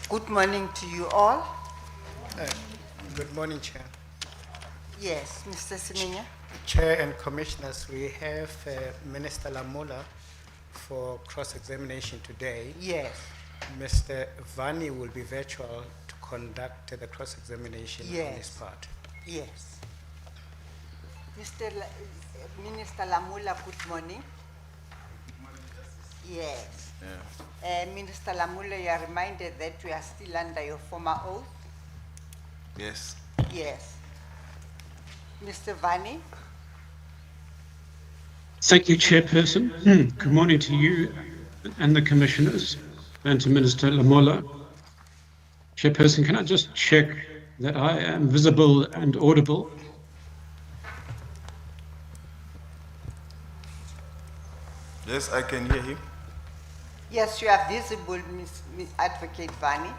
Good morning to you all. Good morning, Chair. Yes, Mr. Siminya. Chair and Commissioners, we have Minister Lamula for cross-examination today. Yes. Mr. Vani will be virtual to conduct the cross-examination on his part. Yes. Minister Lamula, good morning. Good morning, Justice. Yes. Yeah. Minister Lamula, you are reminded that you are still under your former oath. Yes. Yes. Mr. Vani. Thank you, Chairperson. Good morning to you and the Commissioners and to Minister Lamola. Chairperson, can I just check that I am visible and audible? Yes, I can hear you. Yes, you are visible, Ms. Advocate Vani.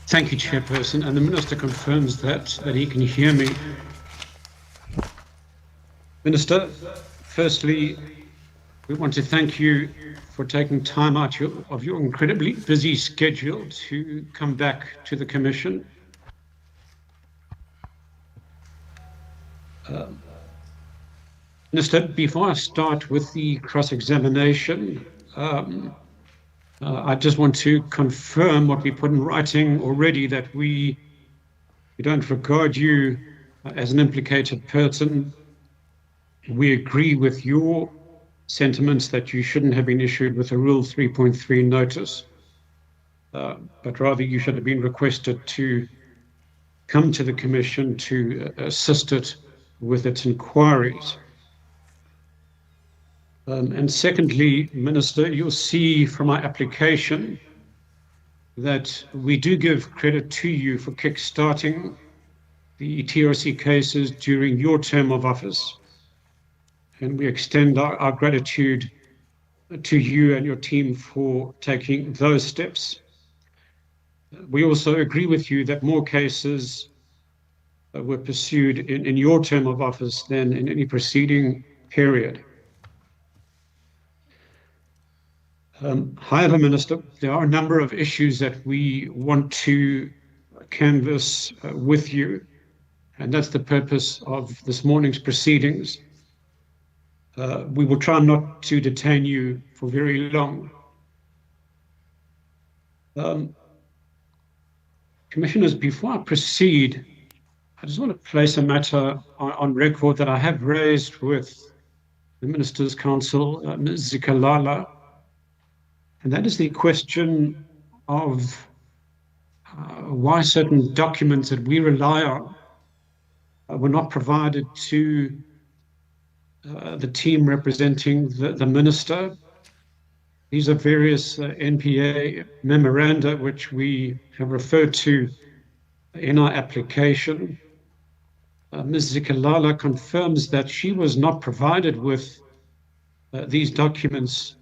Thank you, Chairperson. And the Minister confirms that he can hear me. Minister, firstly, we want to thank you for taking time out of your incredibly busy schedule to come back to the Commission. Minister, before I start with the cross-examination, I just want to confirm what we put in writing already, that we don't regard you as an implicated person. We agree with your sentiments that you shouldn't have been issued with a Rule 3.3 notice, but rather you should have been requested to come to the Commission to assist it with its inquiries. And secondly, Minister, you'll see from our application that we do give credit to you for kick-starting the TRC cases during your term of office. And we extend our gratitude to you and your team for taking those steps. We also agree with you that more cases were pursued in your term of office than in any preceding period. However, Minister, there are a number of issues that we want to canvass with you, and that's the purpose of this morning's proceedings. We will try not to detain you for very long. Commissioners, before I proceed, I just want to place a matter on record that I have raised with the Minister's Council, Ms. Zikalala, and that is the question of why certain documents that we rely on were not provided to the team representing the Minister. These are various NPA memoranda which we have referred to in our application. Ms. Zikalala confirms that she was not provided with these documents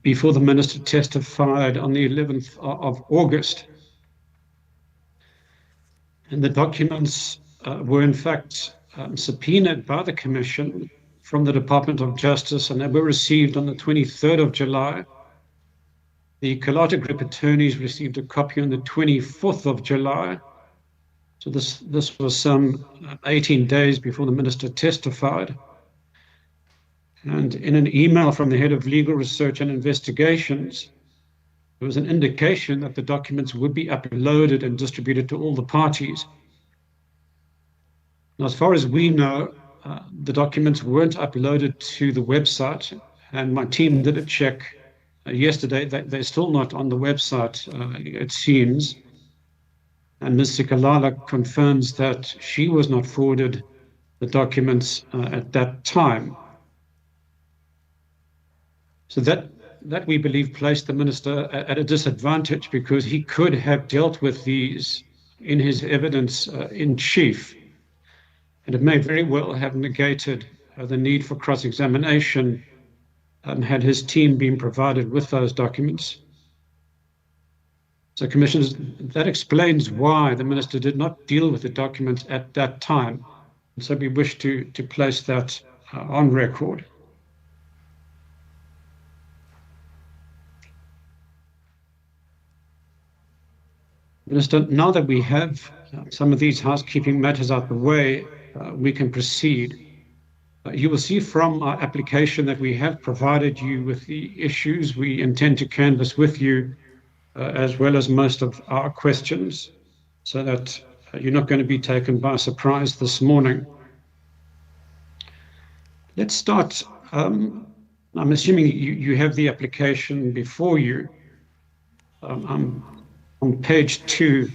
before the Minister testified on the 11th of August. And the documents were in fact subpoenaed by the Commission from the Department of Justice, and they were received on the 23rd of July. The Kalata Group attorneys received a copy on the 24th of July. So this was some 18 days before the Minister testified. And in an email from the head of legal research and investigations, there was an indication that the documents would be uploaded and distributed to all the parties. Now, as far as we know, the documents weren't uploaded to the website, and my team did a check yesterday. They're still not on the website, it seems. And Ms. Zikalala confirms that she was not forwarded the documents at that time. So that we believe placed the Minister at a disadvantage, because he could have dealt with these in his evidence in chief. And it may very well have negated the need for cross-examination had his team been provided with those documents. So, Commissioners, that explains why the Minister did not deal with the documents at that time. And so we wish to place that on record. Minister, now that we have some of these housekeeping matters out the way, we can proceed. You will see from our application that we have provided you with the issues we intend to canvass with you, as well as most of our questions, so that you're not going to be taken by surprise this morning. Let's start. I'm assuming you have the application before you. I'm on page 2,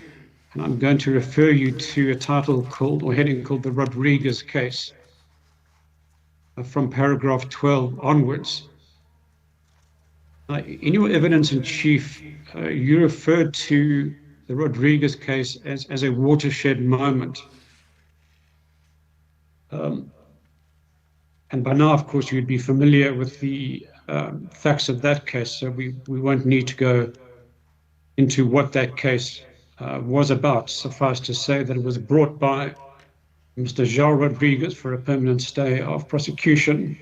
and I'm going to refer you to a title called, or heading called, the Rodriguez case, from paragraph 12 onwards. In your evidence in chief, you referred to the Rodriguez case as a watershed moment. And by now, of course, you'd be familiar with the facts of that case, so we won't need to go into what that case was about. Suffice to say that it was brought by Mr. João Rodriguez for a permanent stay of prosecution.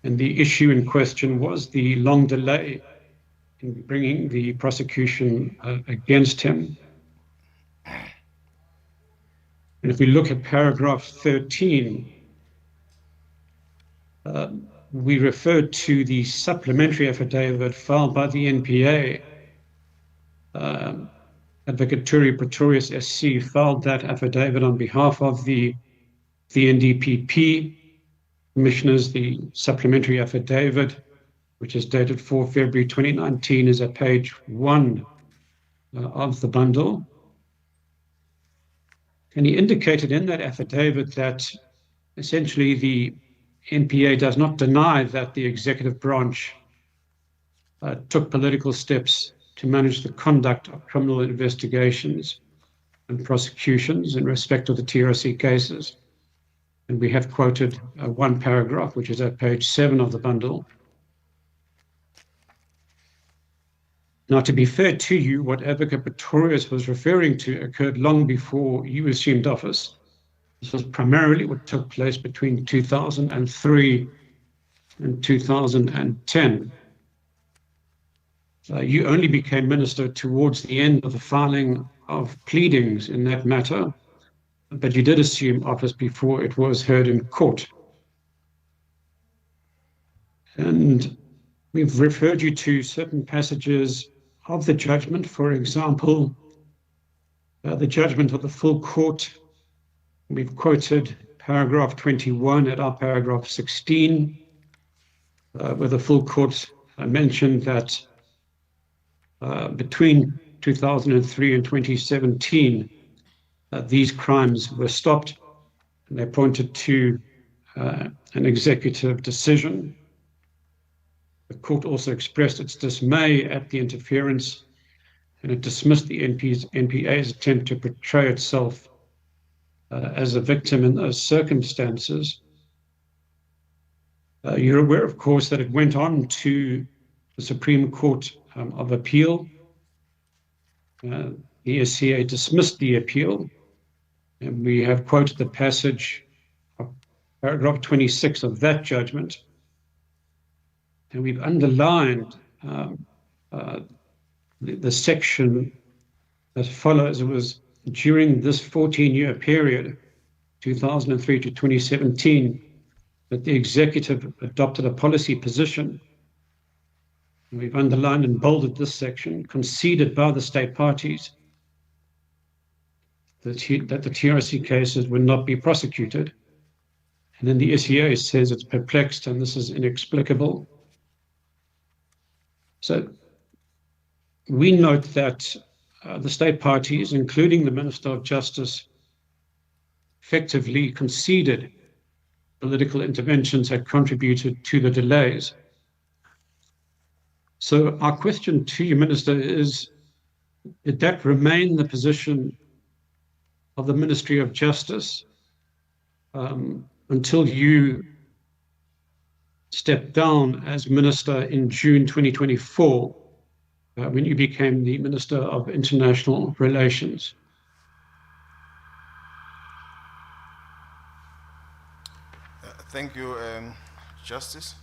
And the issue in question was the long delay in bringing the prosecution against him. And if we look at paragraph 13, we referred to the supplementary affidavit filed by the NPA. Advocate Turi Pretorius SC filed that affidavit on behalf of the NDPP commissioners. The supplementary affidavit, which is dated 4 February 2019, is at page 1 of the bundle. And he indicated in that affidavit that essentially the NPA does not deny that the executive branch took political steps to manage the conduct of criminal investigations and prosecutions in respect of the TRC cases. And we have quoted one paragraph, which is at page 7 of the bundle. Now, to be fair to you, what Advocate Pretorius was referring to occurred long before you assumed office. This was primarily what took place between 2003 and 2010. You only became minister towards the end of the filing of pleadings in that matter, but you did assume office before it was heard in court. And we've referred you to certain passages of the judgment. For example, the judgment of the full court. We've quoted paragraph 21 at our paragraph 16, where the full court mentioned that between 2003 and 2017, these crimes were stopped, and they pointed to an executive decision. The court also expressed its dismay at the interference, and it dismissed the NPA's attempt to portray itself as a victim in those circumstances. You're aware, of course, that it went on to the Supreme Court of Appeal. The SCA dismissed the appeal, and we have quoted the passage of paragraph 26 of that judgment. And we've underlined the section that follows. It was during this 14-year period, 2003 to 2017, that the executive adopted a policy position. And we've underlined and bolded this section, conceded by the state parties that the TRC cases would not be prosecuted. And then the SEA says it's perplexed and this is inexplicable. So we note that the state parties, including the Minister of Justice, effectively conceded political interventions had contributed to the delays. So our question to you, Minister, is, did that remain the position of the Ministry of Justice until you stepped down as Minister in June 2024, when you became the Minister of International Relations? Thank you, Justice.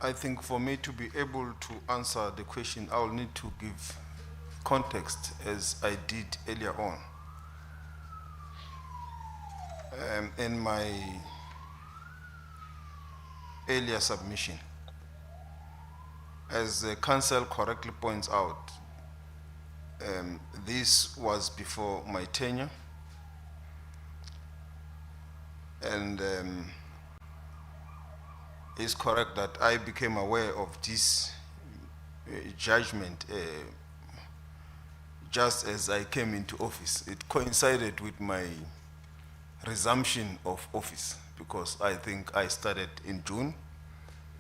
I think for me to be able to answer the question, I will need to give context as I did earlier on. In my earlier submission, as the council correctly points out, this was before my tenure, and it's correct that I became aware of this judgment just as I came into office. It coincided with my resumption of office, because I think I started in June,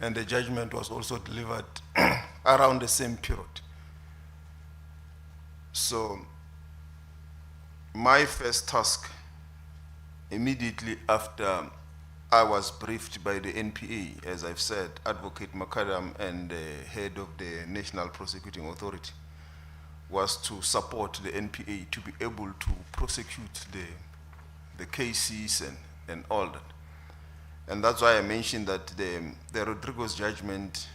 and the judgment was also delivered around the same period. So my first task, immediately after I was briefed by the NPA, as I've said, Advocate Makadam and the head of the National Prosecuting Authority, was to support the NPA to be able to prosecute the cases and all that. And that's why I mentioned that the Rodriguez judgment,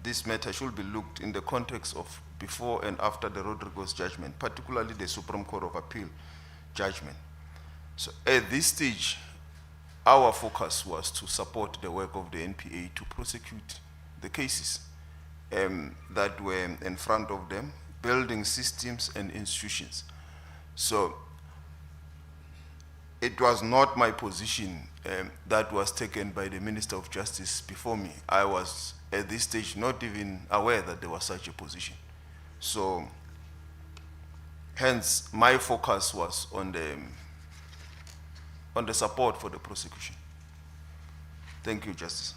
this matter should be looked in the context of before and after the Rodriguez judgment, particularly the Supreme Court of Appeal judgment. So at this stage, our focus was to support the work of the NPA to prosecute the cases that were in front of them, building systems and institutions. So it was not my position that was taken by the Minister of Justice before me. I was at this stage not even aware that there was such a position. So hence my focus was on the support for the prosecution. Thank you, Justice.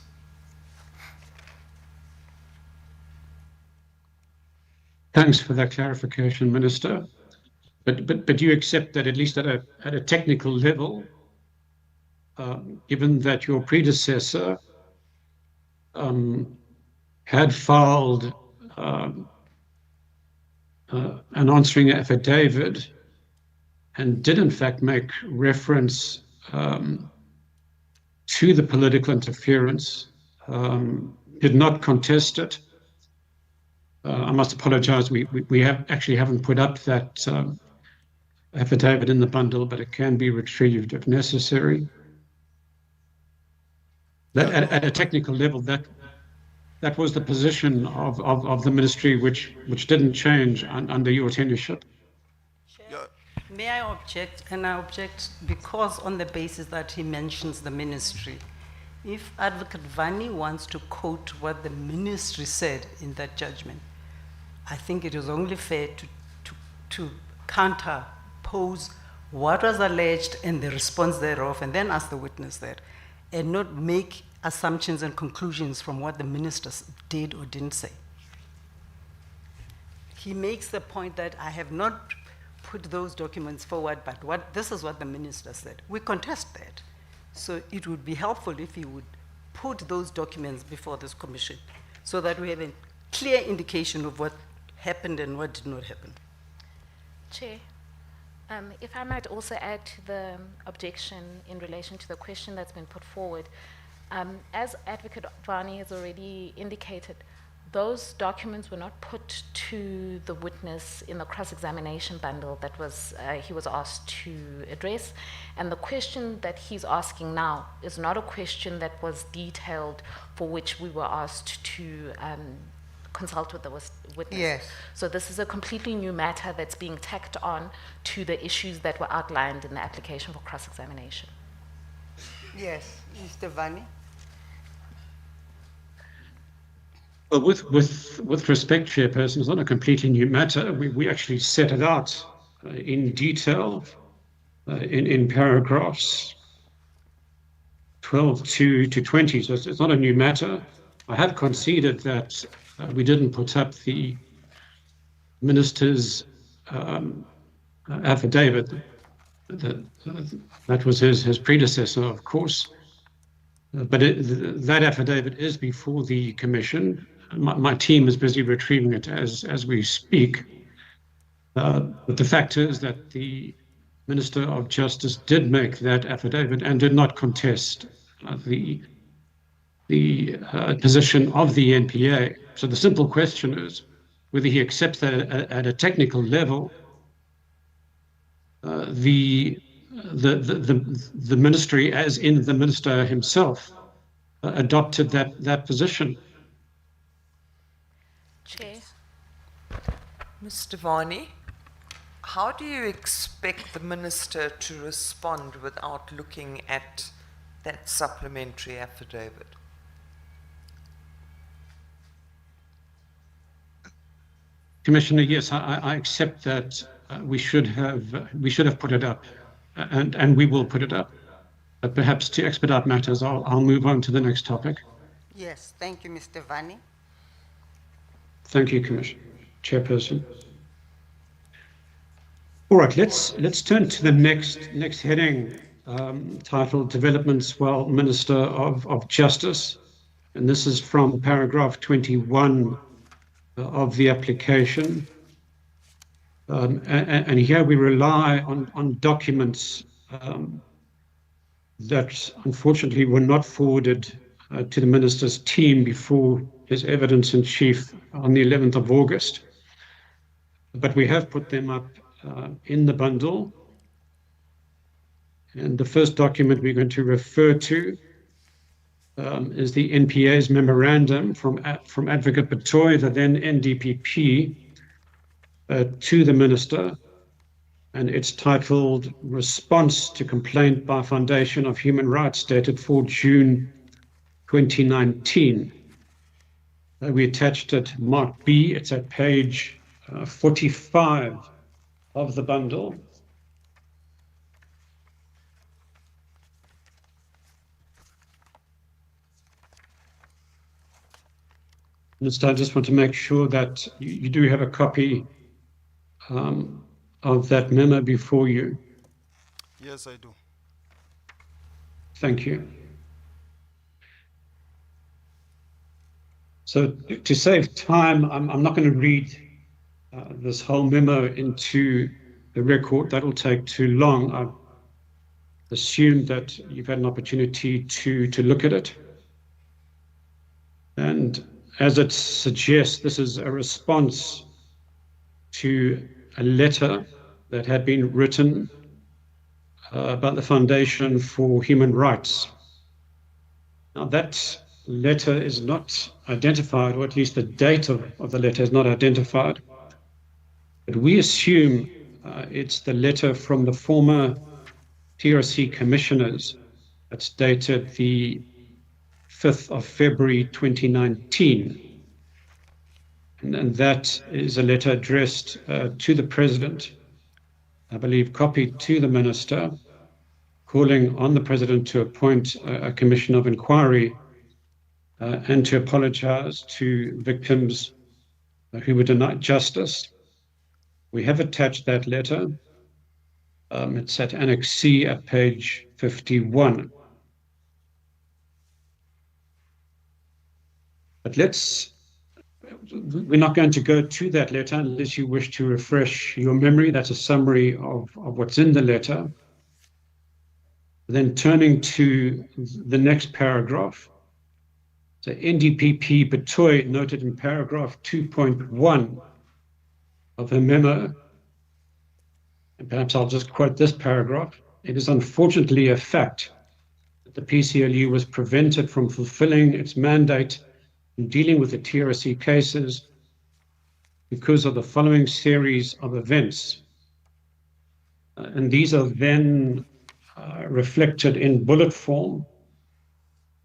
Thanks for that clarification, Minister. But you accept that at least at a technical level, given that your predecessor had filed an answering affidavit and did in fact make reference to the political interference, did not contest it. I must apologize, we haven't put up that affidavit in the bundle, but it can be retrieved if necessary. That at a technical level, that was the position of the ministry, which didn't change under your tenureship. Yeah. May I object? And I object because on the basis that he mentions the ministry. If Advocate Vani wants to quote what the ministry said in that judgment, I think it is only fair to counterpose what was alleged and the response thereof, and then ask the witness that, and not make assumptions and conclusions from what the minister did or didn't say. He makes the point that I have not put those documents forward, but this is what the minister said. We contest that. So it would be helpful if he would put those documents before this commission so that we have a clear indication of what happened and what did not happen. Chair, if I might also add to the objection in relation to the question that's been put forward, as Advocate Vani has already indicated, those documents were not put to the witness in the cross-examination bundle that he was asked to address. And the question that he's asking now is not a question that was detailed for which we were asked to consult with the witness. Yes. So this is a completely new matter that's being tacked on to the issues that were outlined in the application for cross-examination. Yes, Mr. Vani? Well, with respect, Chairperson, it's not a completely new matter. We actually set it out in detail in paragraphs 12 to 20, so it's not a new matter. I have conceded that we didn't put up the minister's affidavit. That was his predecessor, of course. But that affidavit is before the commission. My team is busy retrieving it as we speak. But the fact is that the Minister of Justice did make that affidavit and did not contest the position of the NPA. So the simple question is whether he accepts that at a technical level, the ministry, as in the minister himself, adopted that position. Chair. Mr. Varney, how do you expect the minister to respond without looking at that supplementary affidavit? Commissioner, yes, I accept that we should have put it up, and we will put it up. But perhaps to expedite matters, I'll move on to the next topic. Yes, thank you, Mr. Vani. Thank you, Commissioner, Chairperson. All right, let's turn to the next heading, titled Developments while Minister of Justice, and this is from paragraph 21 of the application. And here we rely on documents that unfortunately were not forwarded to the minister's team before his evidence in chief on the 11th of August. But we have put them up in the bundle. And the first document we're going to refer to is the NPA's memorandum from Advocate Batoy, the then NDPP, to the minister, and it's titled Response to Complaint by Foundation of Human Rights, dated 4 June 2019. We attached it Mark B. It's at page 45 of the bundle. I just want to make sure that you do have a copy of that memo before you. Yes, I do. Thank you. So to save time, I'm not going to read this whole memo into the record. That'll take too long. I've assumed that you've had an opportunity to look at it. And as it suggests, this is a response to a letter that had been written about the Foundation for Human Rights. Now, that letter is not identified, or at least the date of the letter is not identified, but we assume it's the letter from the former TRC commissioners that's dated the 5th of February 2019. And that is a letter addressed to the President, I believe copied to the Minister, calling on the President to appoint a commission of inquiry and to apologize to victims who were denied justice. We have attached that letter. It's at Annex C at page 51. But we're not going to go to that letter unless you wish to refresh your memory. That's a summary of what's in the letter. Then turning to the next paragraph. So NDPP Batoy noted in paragraph 2.1 of her memo, and perhaps I'll just quote this paragraph: "It is unfortunately a fact that the PCLU was prevented from fulfilling its mandate in dealing with the TRC cases because of the following series of events." And these are then reflected in bullet form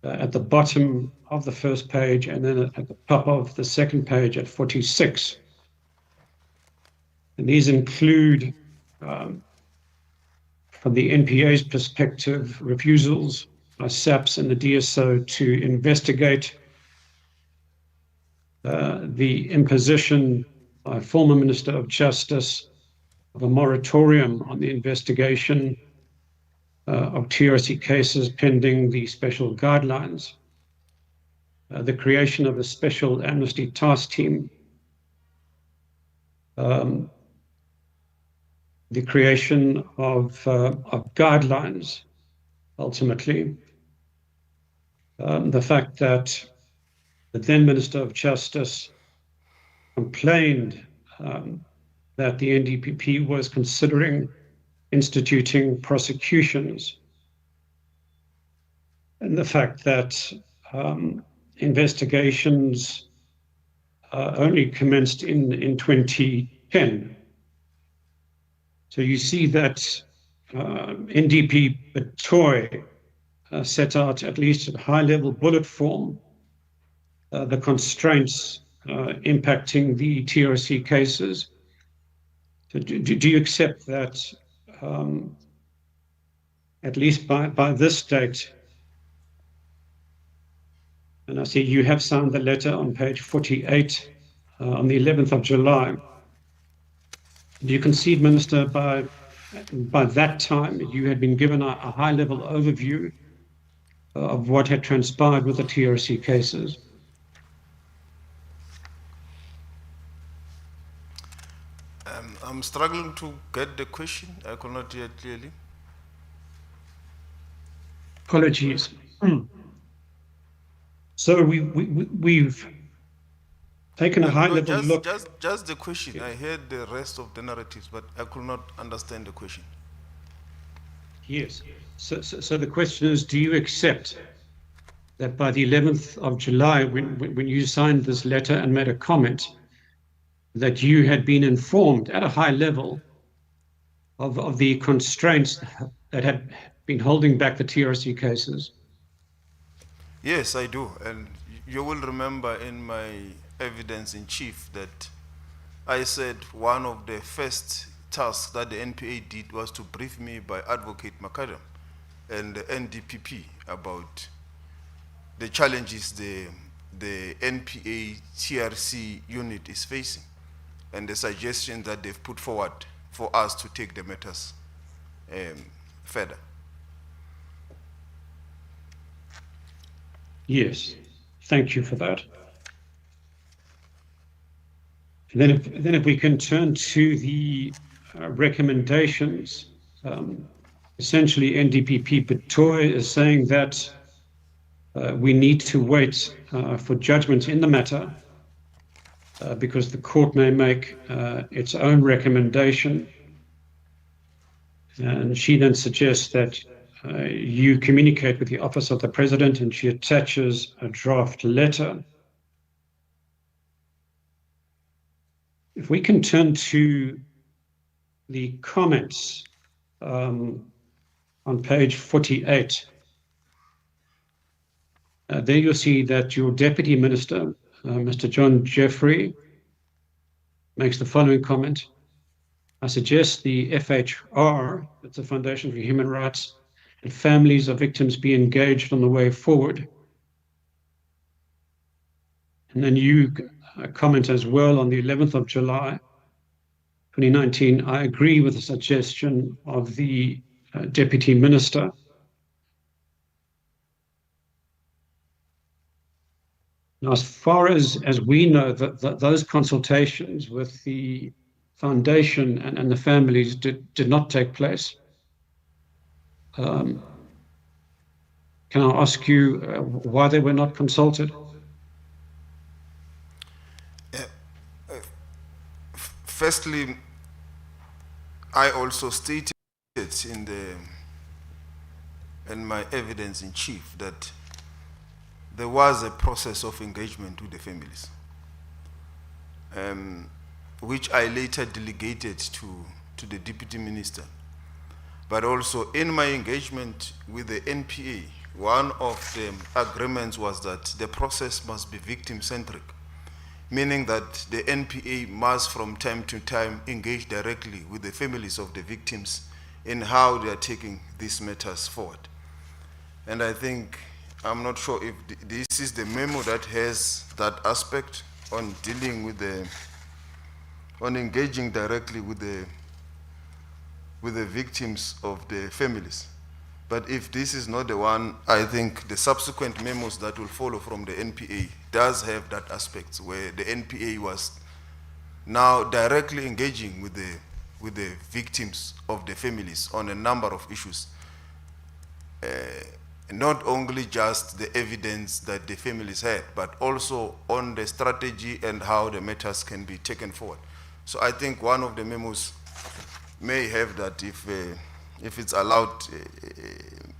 at the bottom of the first page and then at the top of the second page at 46. And these include, from the NPA's perspective, refusals by SAPS and the DSO to investigate, the imposition by former Minister of Justice of a moratorium on the investigation of TRC cases pending the special guidelines, the creation of a special amnesty task team, the creation of guidelines, ultimately, the fact that the then Minister of Justice complained that the NDPP was considering instituting prosecutions, and the fact that investigations only commenced in 2010. So you see that NDP Betoy set out, at least at high-level bullet form, the constraints impacting the TRC cases. So do you accept that, at least by this date, and I see you have signed the letter on page 48 on the 11th of July. Do you concede, Minister, by that time you had been given a high-level overview of what had transpired with the TRC cases? I'm struggling to get the question. I could not hear clearly. Apologies. So we've taken a high-level look. Just the question. I heard the rest of the narratives, but I could not understand the question. Yes. So the question is, do you accept that by the 11th of July, when you signed this letter and made a comment, that you had been informed at a high level of the constraints that had been holding back the TRC cases? Yes, I do. And you will remember in my evidence in chief that I said one of the first tasks that the NPA did was to brief me by Advocate Macadam and the NDPP about the challenges the NPA TRC unit is facing and the suggestion that they've put forward for us to take the matters further. Yes, thank you for that. And then if we can turn to the recommendations, essentially NDPP Betoy is saying that we need to wait for judgment in the matter because the court may make its own recommendation. And she then suggests that you communicate with the Office of the President, and she attaches a draft letter. If we can turn to the comments on page 48, there you'll see that your Deputy Minister, Mr. John Jeffrey, makes the following comment. I suggest the FHR, that's the Foundation for Human Rights, and families of victims be engaged on the way forward. And then you comment as well on the 11th of July, 2019, I agree with the suggestion of the Deputy Minister. Now, as far as we know, that those consultations with the Foundation and the families did not take place. Can I ask you why they were not consulted? Firstly, I also stated in my evidence in chief that there was a process of engagement with the families, which I later delegated to the Deputy Minister. But also in my engagement with the NPA, one of the agreements was that the process must be victim-centric, meaning that the NPA must from time to time engage directly with the families of the victims in how they are taking these matters forward. And I think, I'm not sure if this is the memo that has that aspect on dealing with on engaging directly with the victims of the families. But if this is not the one, I think the subsequent memos that will follow from the NPA does have that aspect where the NPA was now directly engaging with the victims of the families on a number of issues. not only just the evidence that the families had, but also on the strategy and how the matters can be taken forward. So I think one of the memos may have that. If it's allowed,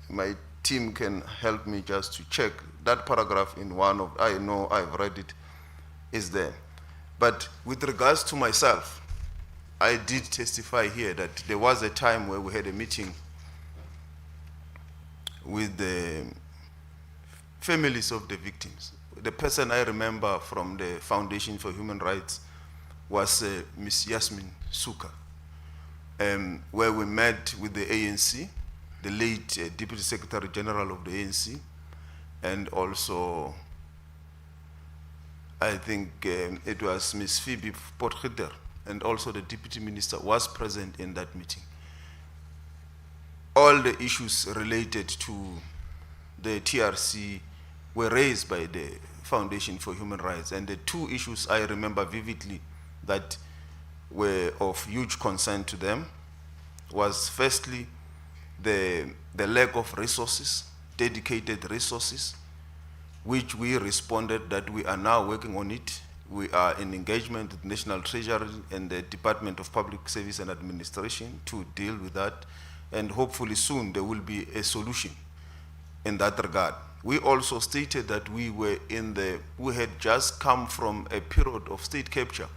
my team can help me just to check that paragraph in one of, I know I've read it, is there. But with regards to myself, I did testify here that there was a time where we had a meeting with the families of the victims. The person I remember from the Foundation for Human Rights was Ms. Yasmin Suka, where we met with the ANC, the late Deputy Secretary General of the ANC, and also I think it was Ms. Phoebe Potgieter, and also the Deputy Minister was present in that meeting. All the issues related to the TRC were raised by the Foundation for Human Rights, and the two issues I remember vividly that were of huge concern to them was firstly the lack of resources, dedicated resources, which we responded that we are now working on it. We are in engagement with National Treasury and the Department of Public Service and Administration to deal with that, and hopefully soon there will be a solution in that regard. We also stated that we had just come from a period of state capture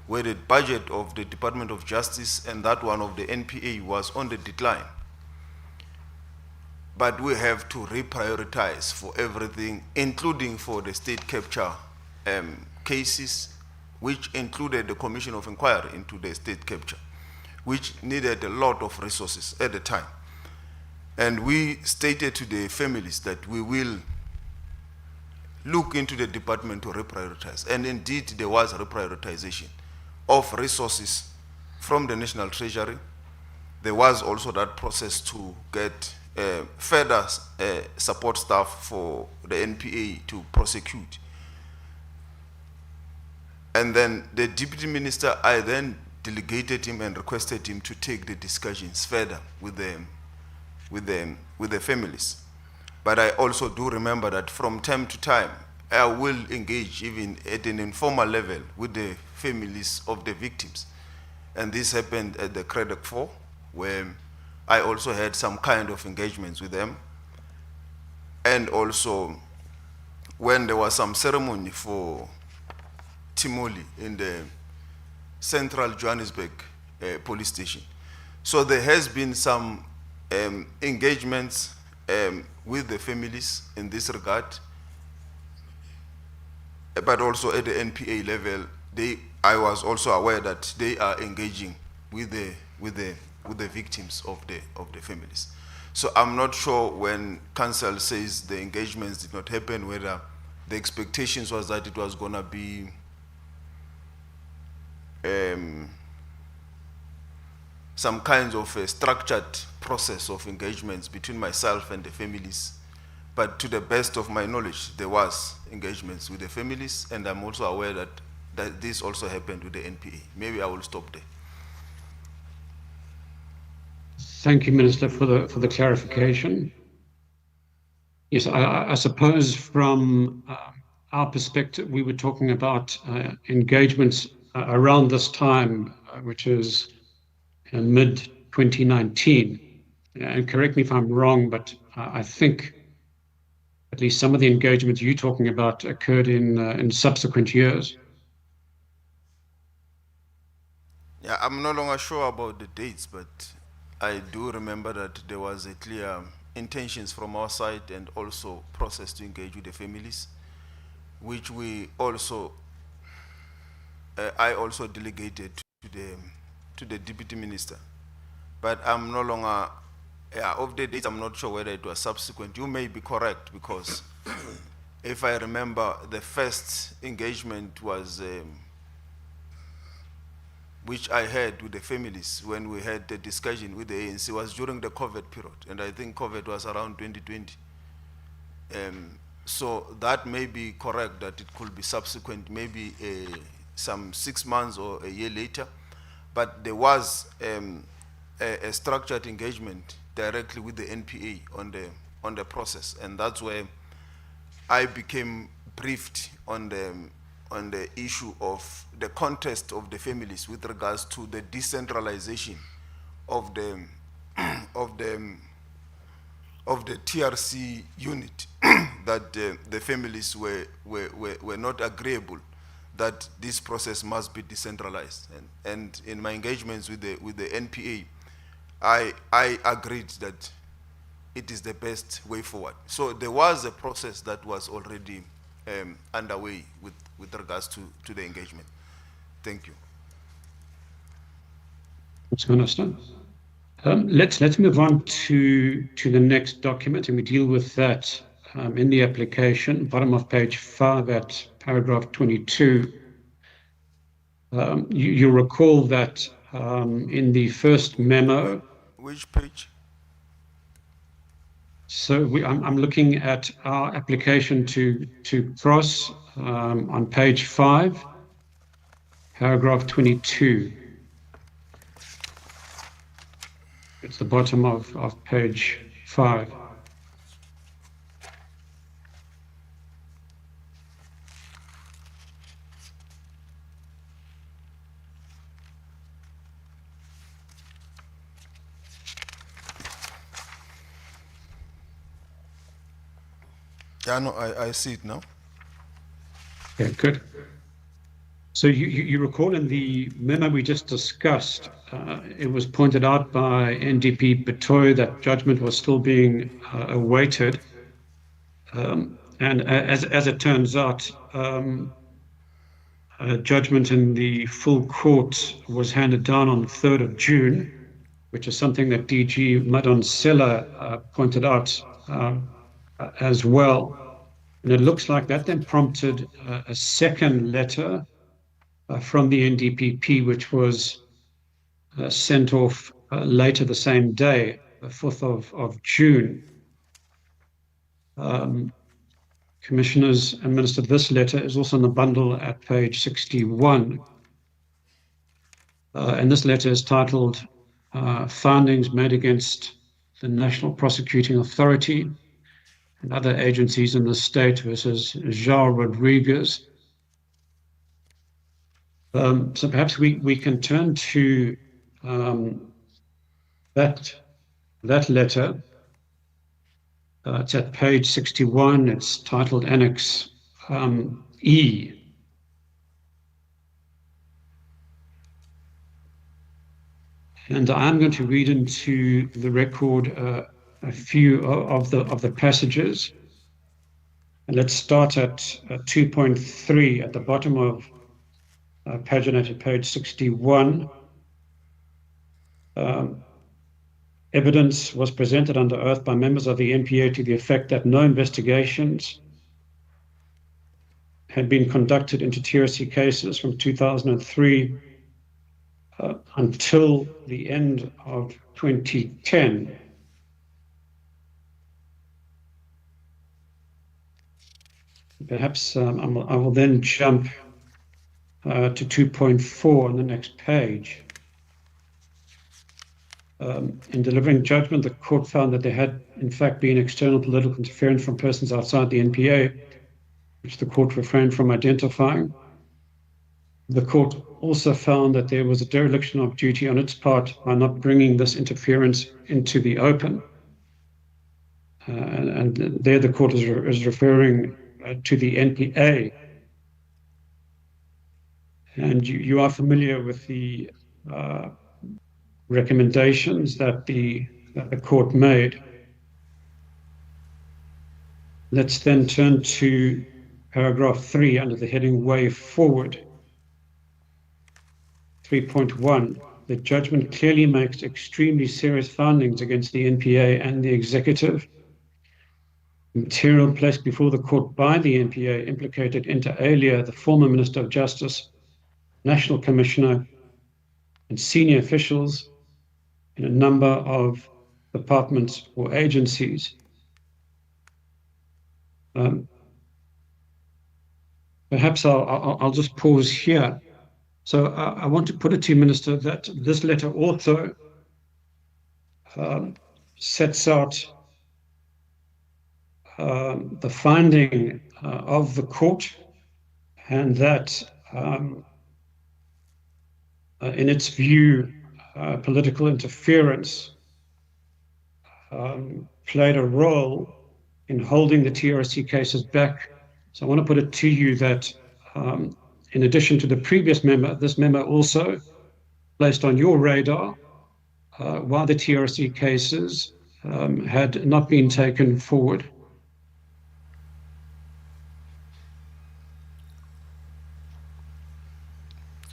where the budget of the Department of Justice and that one of the NPA was on the decline. But we have to reprioritize for everything, including for the state capture cases, which included the Commission of Inquiry into the state capture, which needed a lot of resources at the time. And we stated to the families that we will look into the department to reprioritize. And indeed, there was reprioritization of resources from the National Treasury. There was also that process to get further support staff for the NPA to prosecute. And then the Deputy Minister, I then delegated him and requested him to take the discussions further with the families. But I also do remember that from time to time, I will engage even at an informal level with the families of the victims. And this happened at the CREDOC 4, where I also had some kind of engagements with them. And also when there was some ceremony for Timoli in the Central Johannesburg police station. So there has been some engagements with the families in this regard, but also at the NPA level, I was also aware that they are engaging with the victims of the families. So I'm not sure when council says the engagements did not happen, whether the expectations was that it was going to be some kinds of a structured process of engagements between myself and the families. But to the best of my knowledge, there was engagements with the families, and I'm also aware that this also happened with the NPA. Maybe I will stop there. Thank you, Minister, for the clarification. Yes, I suppose from our perspective, we were talking about engagements around this time, which is mid-2019. And correct me if I'm wrong, but I think at least some of the engagements you're talking about occurred in subsequent years. Yeah, I'm no longer sure about the dates, but I do remember that there was a clear intentions from our side and also process to engage with the families, which we also, I also delegated to the Deputy Minister. But I'm no longer, of the dates, I'm not sure whether it was subsequent. You may be correct, because if I remember, the first engagement was which I had with the families when we had the discussion with the ANC was during the COVID period, and I think COVID was around 2020. So that may be correct, that it could be subsequent, maybe some 6 months or a year later, but there was a structured engagement directly with the NPA on the process, and that's where I became briefed on the issue of the contest of the families with regards to the decentralization of the of the of the TRC unit that the families were not agreeable that this process must be decentralized. And in my engagements with the NPA, I agreed that it is the best way forward. So there was a process that was already underway with regards to the engagement. Thank you. That's understand. Let's move on to the next document, and we deal with that in the application, bottom of page 5 at paragraph 22. You recall that in the first memo. Which page? So I'm looking at our application to cross on page 5, paragraph 22. It's the bottom of page 5. Yeah, no, I see it now. Yeah, good. So you recall in the memo we just discussed, it was pointed out by NDP Betoy that judgment was still being awaited. And as it turns out, judgment in the full court was handed down on the 3rd of June, which is something that DG Madonsela pointed out as well. And it looks like that then prompted a second letter from the NDPP, which was sent off later the same day, the 4th of June. Commissioners administered this letter is also in the bundle at page 61. And this letter is titled Findings Made Against the National Prosecuting Authority and Other Agencies in the State versus João Rodrigues. So perhaps we can turn to that letter. It's at page 61. It's titled Annex E. And I'm going to read into the record a few of the passages. And let's start at 2.3 at the bottom of paginated page 61. Evidence was presented under oath by members of the NPA to the effect that no investigations had been conducted into TRC cases from 2003 until the end of 2010. Perhaps I will then jump to 2.4 on the next page. In delivering judgment, the court found that there had, in fact, been external political interference from persons outside the NPA, which the court refrained from identifying. The court also found that there was a dereliction of duty on its part by not bringing this interference into the open. And there the court is referring to the NPA. And you are familiar with the recommendations that the court made. Let's then turn to paragraph 3 under the heading Way Forward. 3.1, the judgment clearly makes extremely serious findings against the NPA and the executive. Material placed before the court by the NPA implicated inter alia the former Minister of Justice, National Commissioner, and senior officials in a number of departments or agencies. Perhaps I'll just pause here. So I want to put it to you, Minister, that this letter also sets out the finding of the court, and that in its view, political interference played a role in holding the TRC cases back. So I want to put it to you that in addition to the previous memo, this memo also placed on your radar why the TRC cases had not been taken forward.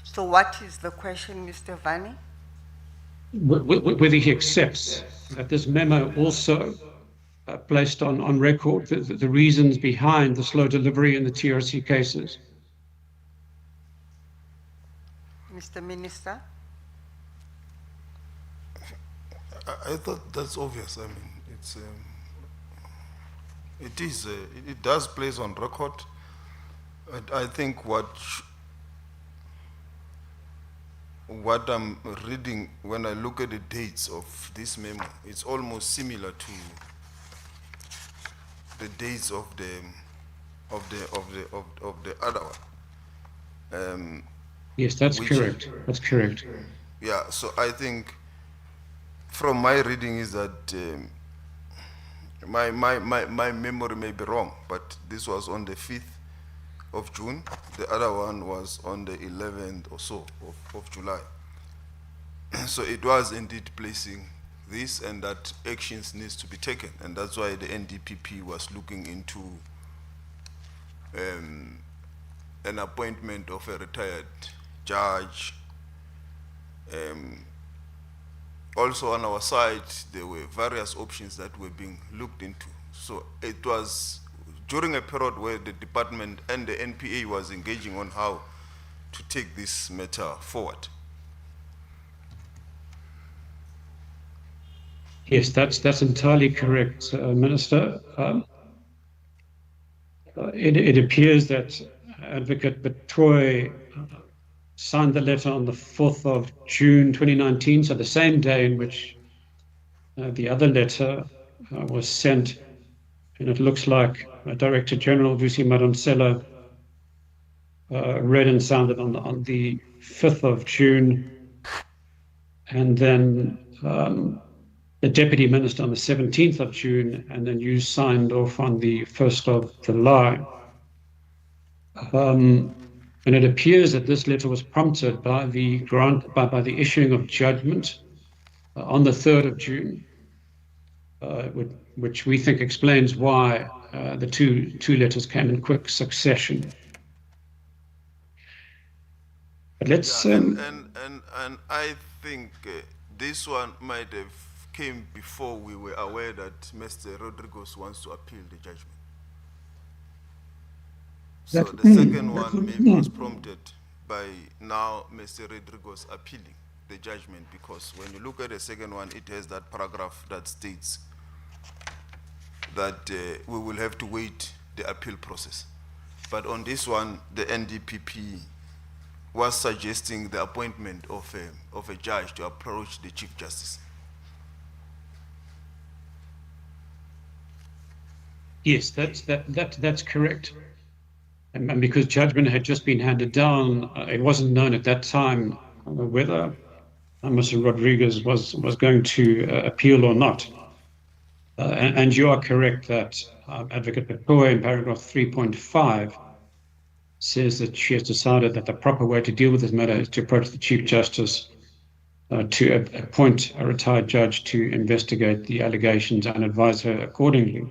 So what is the question, Mr. Vani? Whether he accepts that this memo also placed on record the reasons behind the slow delivery in the TRC cases. Mr. Minister? I thought that's obvious. I mean, it does place on record. I think what I'm reading when I look at the dates of this memo, it's almost similar to the dates of the other one. Yes, that's which- correct. That's correct. Yeah, so I think from my reading is that my memory may be wrong, but this was on the 5th of June. The other one was on the 11th or so of July. So it was indeed placing this, and that actions needs to be taken, and that's why the NDPP was looking into an appointment of a retired judge. Also on our side, there were various options that were being looked into. So it was during a period where the department and the NPA was engaging on how to take this matter forward. Yes, that's entirely correct, Minister. It appears that Advocate Betoy signed the letter on the 4th of June 2019, so the same day in which the other letter was sent. And it looks like Director General Vusi Madonsela read and sounded on the 5th of June, and then the Deputy Minister on the 17th of June, and then you signed off on the 1st of July. And it appears that this letter was prompted by the by the issuing of judgment on the 3rd of June, which we think explains why the two letters came in quick succession. But let's And I think this one might have came before we were aware that Mr. Rodriguez wants to appeal the judgment. So the second one maybe was prompted by now Mr. Rodriguez appealing the judgment, because when you look at the second one, it has that paragraph that states that we will have to wait the appeal process. But on this one, the NDPP was suggesting the appointment of a judge to approach the Chief Justice. Yes, that's correct. And because judgment had just been handed down, it wasn't known at that time whether Mr. Rodriguez was going to appeal or not. And you are correct that Advocate Betoy in paragraph 3.5 says that she has decided that the proper way to deal with this matter is to approach the Chief Justice to appoint a retired judge to investigate the allegations and advise her accordingly.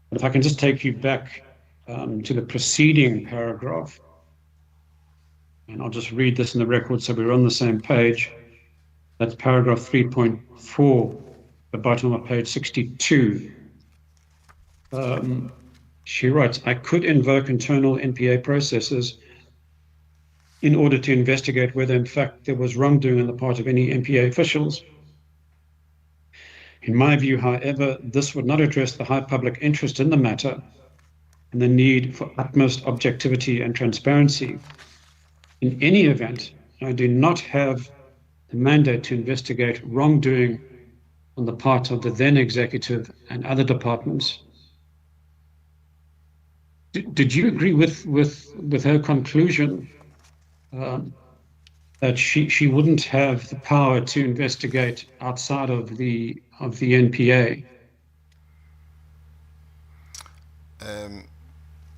But if I can just take you back to the preceding paragraph, and I'll just read this in the record so we're on the same page. That's paragraph 3.4, the bottom of page 62. She writes, I could invoke internal NPA processes in order to investigate whether in fact there was wrongdoing on the part of any NPA officials. In my view, however, this would not address the high public interest in the matter and the need for utmost objectivity and transparency. In any event, I do not have the mandate to investigate wrongdoing on the part of the then executive and other departments. Did you agree with her conclusion that she wouldn't have the power to investigate outside of the NPA?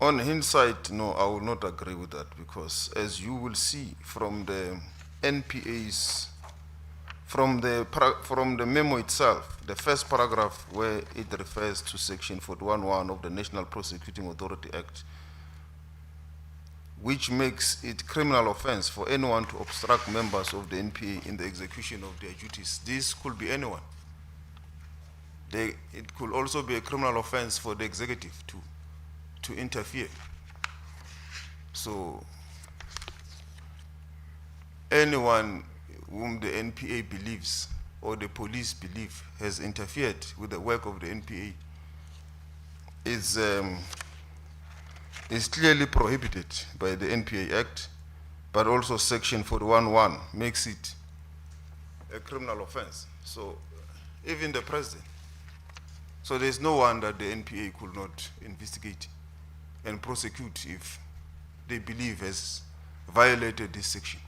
On hindsight, no, I will not agree with that, because as you will see from the NPA's, from the memo itself, the first paragraph where it refers to section 41(1) of the National Prosecuting Authority Act, which makes it criminal offense for anyone to obstruct members of the NPA in the execution of their duties. This could be anyone. It could also be a criminal offense for the executive to interfere. So anyone whom the NPA believes or the police believe has interfered with the work of the NPA is clearly prohibited by the NPA Act, but also section 41(1) makes it a criminal offense. So even the president. So there's no one that the NPA could not investigate and prosecute if they believe has violated this section.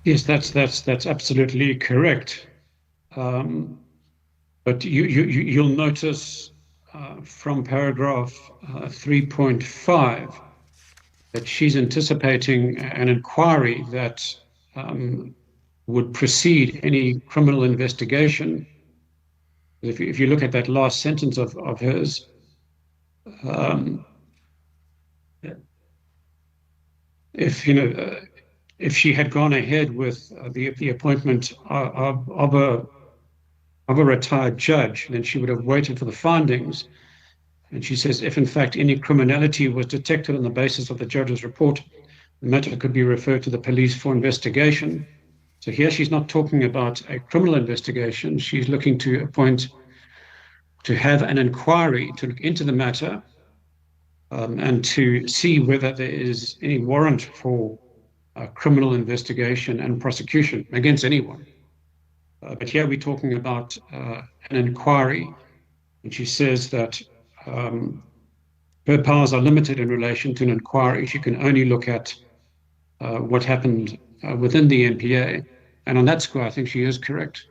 Yes, that's absolutely correct. But you'll notice from paragraph 3.5 that she's anticipating an inquiry that would precede any criminal investigation. If you look at that last sentence of hers, if she had gone ahead with the appointment of a retired judge, then she would have waited for the findings. And she says, if in fact any criminality was detected on the basis of the judge's report, the matter could be referred to the police for investigation. So here she's not talking about a criminal investigation. She's looking to have an inquiry to look into the matter and to see whether there is any warrant for criminal investigation and prosecution against anyone. But here we're talking about an inquiry, and she says that her powers are limited in relation to an inquiry. She can only look at what happened within the NPA. And on that score, I think she is correct.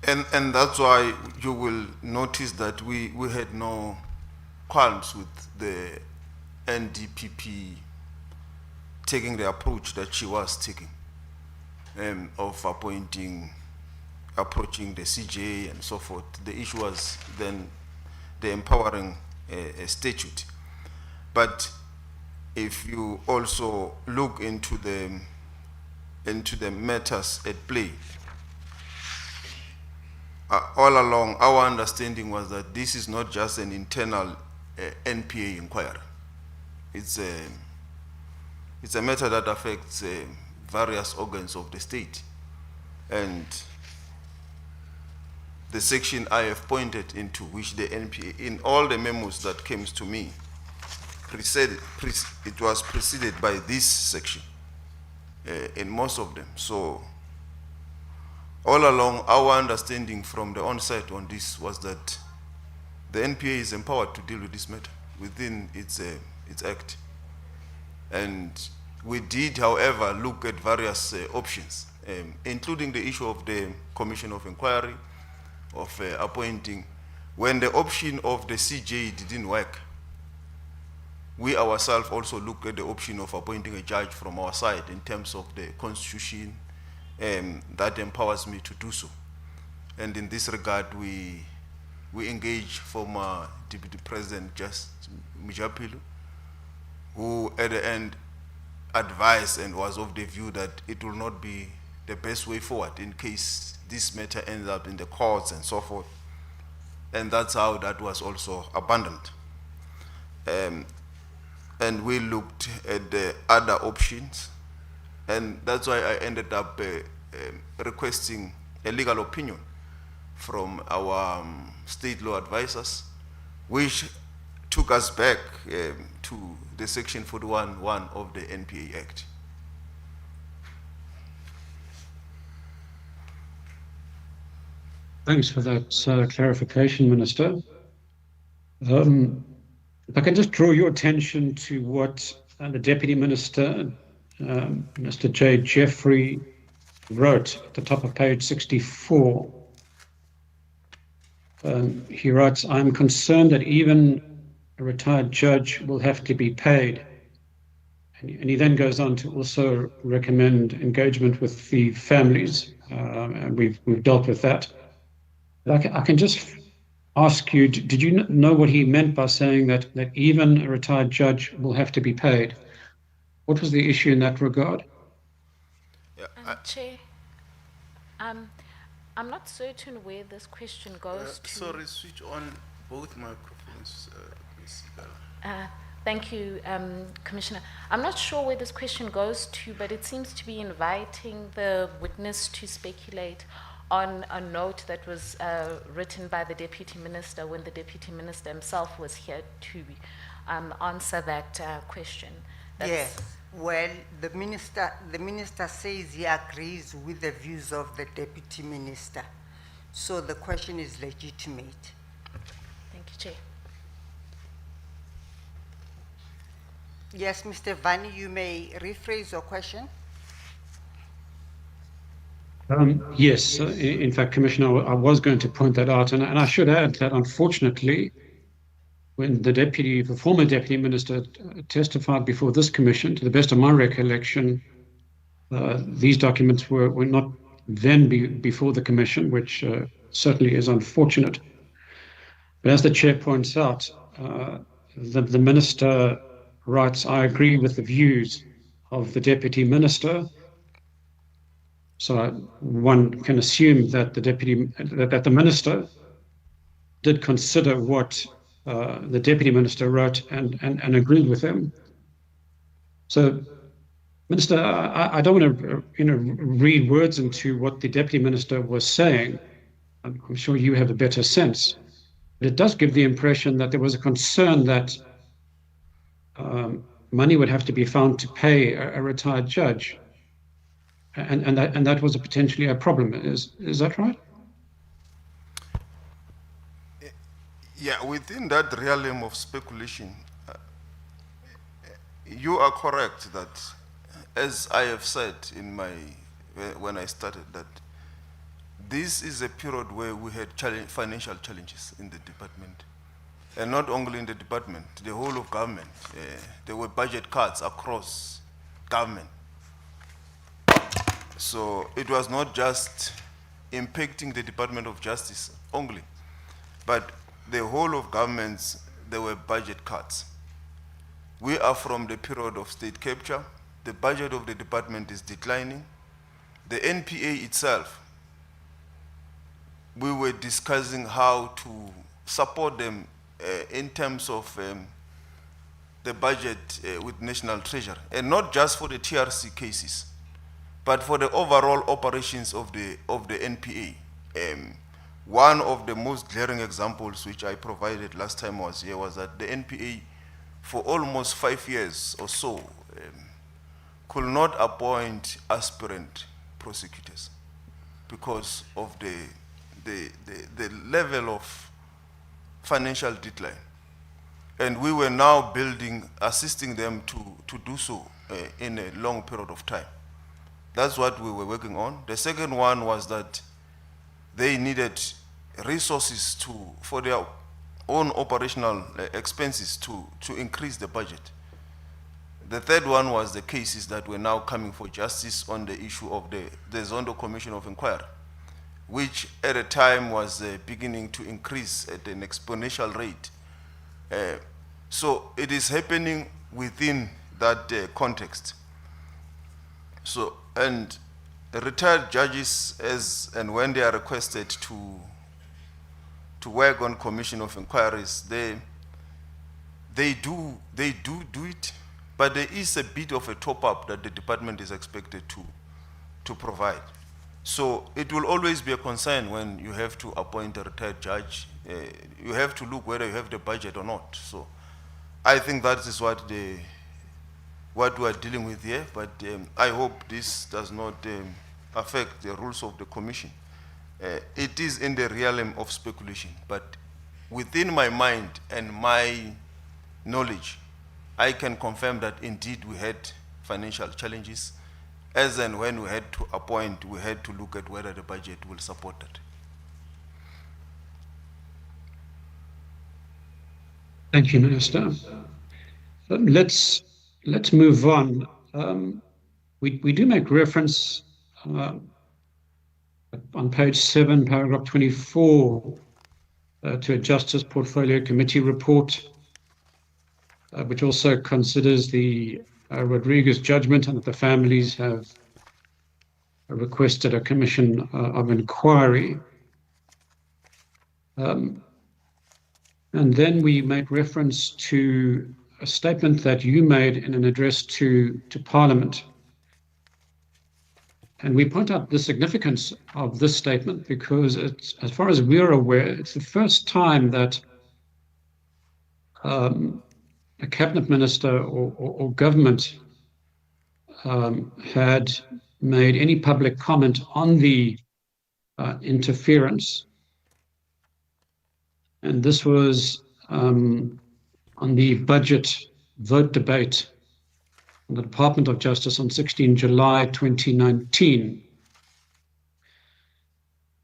And that's why you will notice that we had no qualms with the NDPP taking the approach that she was taking of approaching the CJA and so forth. The issue was then the empowering statute. But if you also look into the matters at play, all along our understanding was that this is not just an internal NPA inquiry. It's a matter that affects various organs of the state, and the section I have pointed into, which the NPA, in all the memos that came to me, it was preceded by this section in most of them. So all along our understanding from the onset on this was that the NPA is empowered to deal with this matter within its act. And we did, however, look at various options, including the issue of the Commission of Inquiry, of appointing. When the option of the CJ didn't work, we ourselves also looked at the option of appointing a judge from our side in terms of the Constitution that empowers me to do so. And in this regard, we engaged former Deputy President Just Mijapilu, who at the end advised and was of the view that it will not be the best way forward in case this matter ends up in the courts and so forth. And that's how that was also abandoned. And we looked at the other options, and that's why I ended up requesting a legal opinion from our state law advisors, which took us back to the section 41(1) of the NPA Act. Thanks for that clarification, Minister. If I can just draw your attention to what the Deputy Minister, Mr. J. Jeffrey, wrote at the top of page 64. He writes, "I'm concerned that even a retired judge will have to be paid." And he then goes on to also recommend engagement with the families, and we've dealt with that. But I can just ask you, did you know what he meant by saying that even a retired judge will have to be paid? What was the issue in that regard? Yeah, Chair, I'm not certain where this question goes to. sorry, switch on both microphones, Ms. Sigala. Thank you, Commissioner. I'm not sure where this question goes to, but it seems to be inviting the witness to speculate on a note that was written by the Deputy Minister when the Deputy Minister himself was here to answer that question. Yes, well, the minister says he agrees with the views of the Deputy Minister. So the question is legitimate. Thank you, Chair. Yes, Mr. Vani, you may rephrase your question. Yes, in fact, Commissioner, I was going to point that out, and I should add that unfortunately, when the former Deputy Minister testified before this Commission, to the best of my recollection, these documents were not then before the Commission, which certainly is unfortunate. But as the Chair points out, the Minister writes, "I agree with the views of the Deputy Minister." So one can assume that the Minister did consider what the Deputy Minister wrote and agreed with him. So, Minister, I don't want to read words into what the Deputy Minister was saying. I'm sure you have a better sense. But it does give the impression that there was a concern that money would have to be found to pay a retired judge. And that was potentially a problem. Is that right? Yeah, within that realm of speculation, you are correct that, as I have said when I started, that this is a period where we had financial challenges in the department. And not only in the department, the whole of government. There were budget cuts across government. So it was not just impacting the Department of Justice only, but the whole of governments, there were budget cuts. We are from the period of state capture. The budget of the department is declining. The NPA itself, we were discussing how to support them in terms of the budget with National Treasury, and not just for the TRC cases, but for the overall operations of the NPA. One of the most glaring examples which I provided last time I was here was that the NPA, for almost 5 years or so, could not appoint aspirant prosecutors because of the level of financial decline. And we were now assisting them to do so in a long period of time. That's what we were working on. The second one was that they needed resources for their own operational expenses to increase the budget. The third one was the cases that were now coming for justice on the issue of the Zondo Commission of Inquiry, which at a time was beginning to increase at an exponential rate. So it is happening within that context. So, and retired judges, as and when they are requested to work on commission of inquiries, they do it, but there is a bit of a top-up that the department is expected to provide. So it will always be a concern when you have to appoint a retired judge. You have to look whether you have the budget or not. So I think that is what we are dealing with here, but I hope this does not affect the rules of the commission. It is in the realm of speculation, but within my mind and my knowledge, I can confirm that indeed we had financial challenges. As and when we had to appoint, we had to look at whether the budget will support that. Thank you, Minister. Let's move on. We do make reference on page 7, paragraph 24, to a Justice Portfolio Committee report, which also considers the Rodriguez judgment, and that the families have requested a commission of inquiry. And then we make reference to a statement that you made in an address to Parliament. And we point out the significance of this statement because it's, as far as we're aware, it's the first time that a cabinet minister or government had made any public comment on the interference. And this was on the budget vote debate in the Department of Justice on 16 July 2019.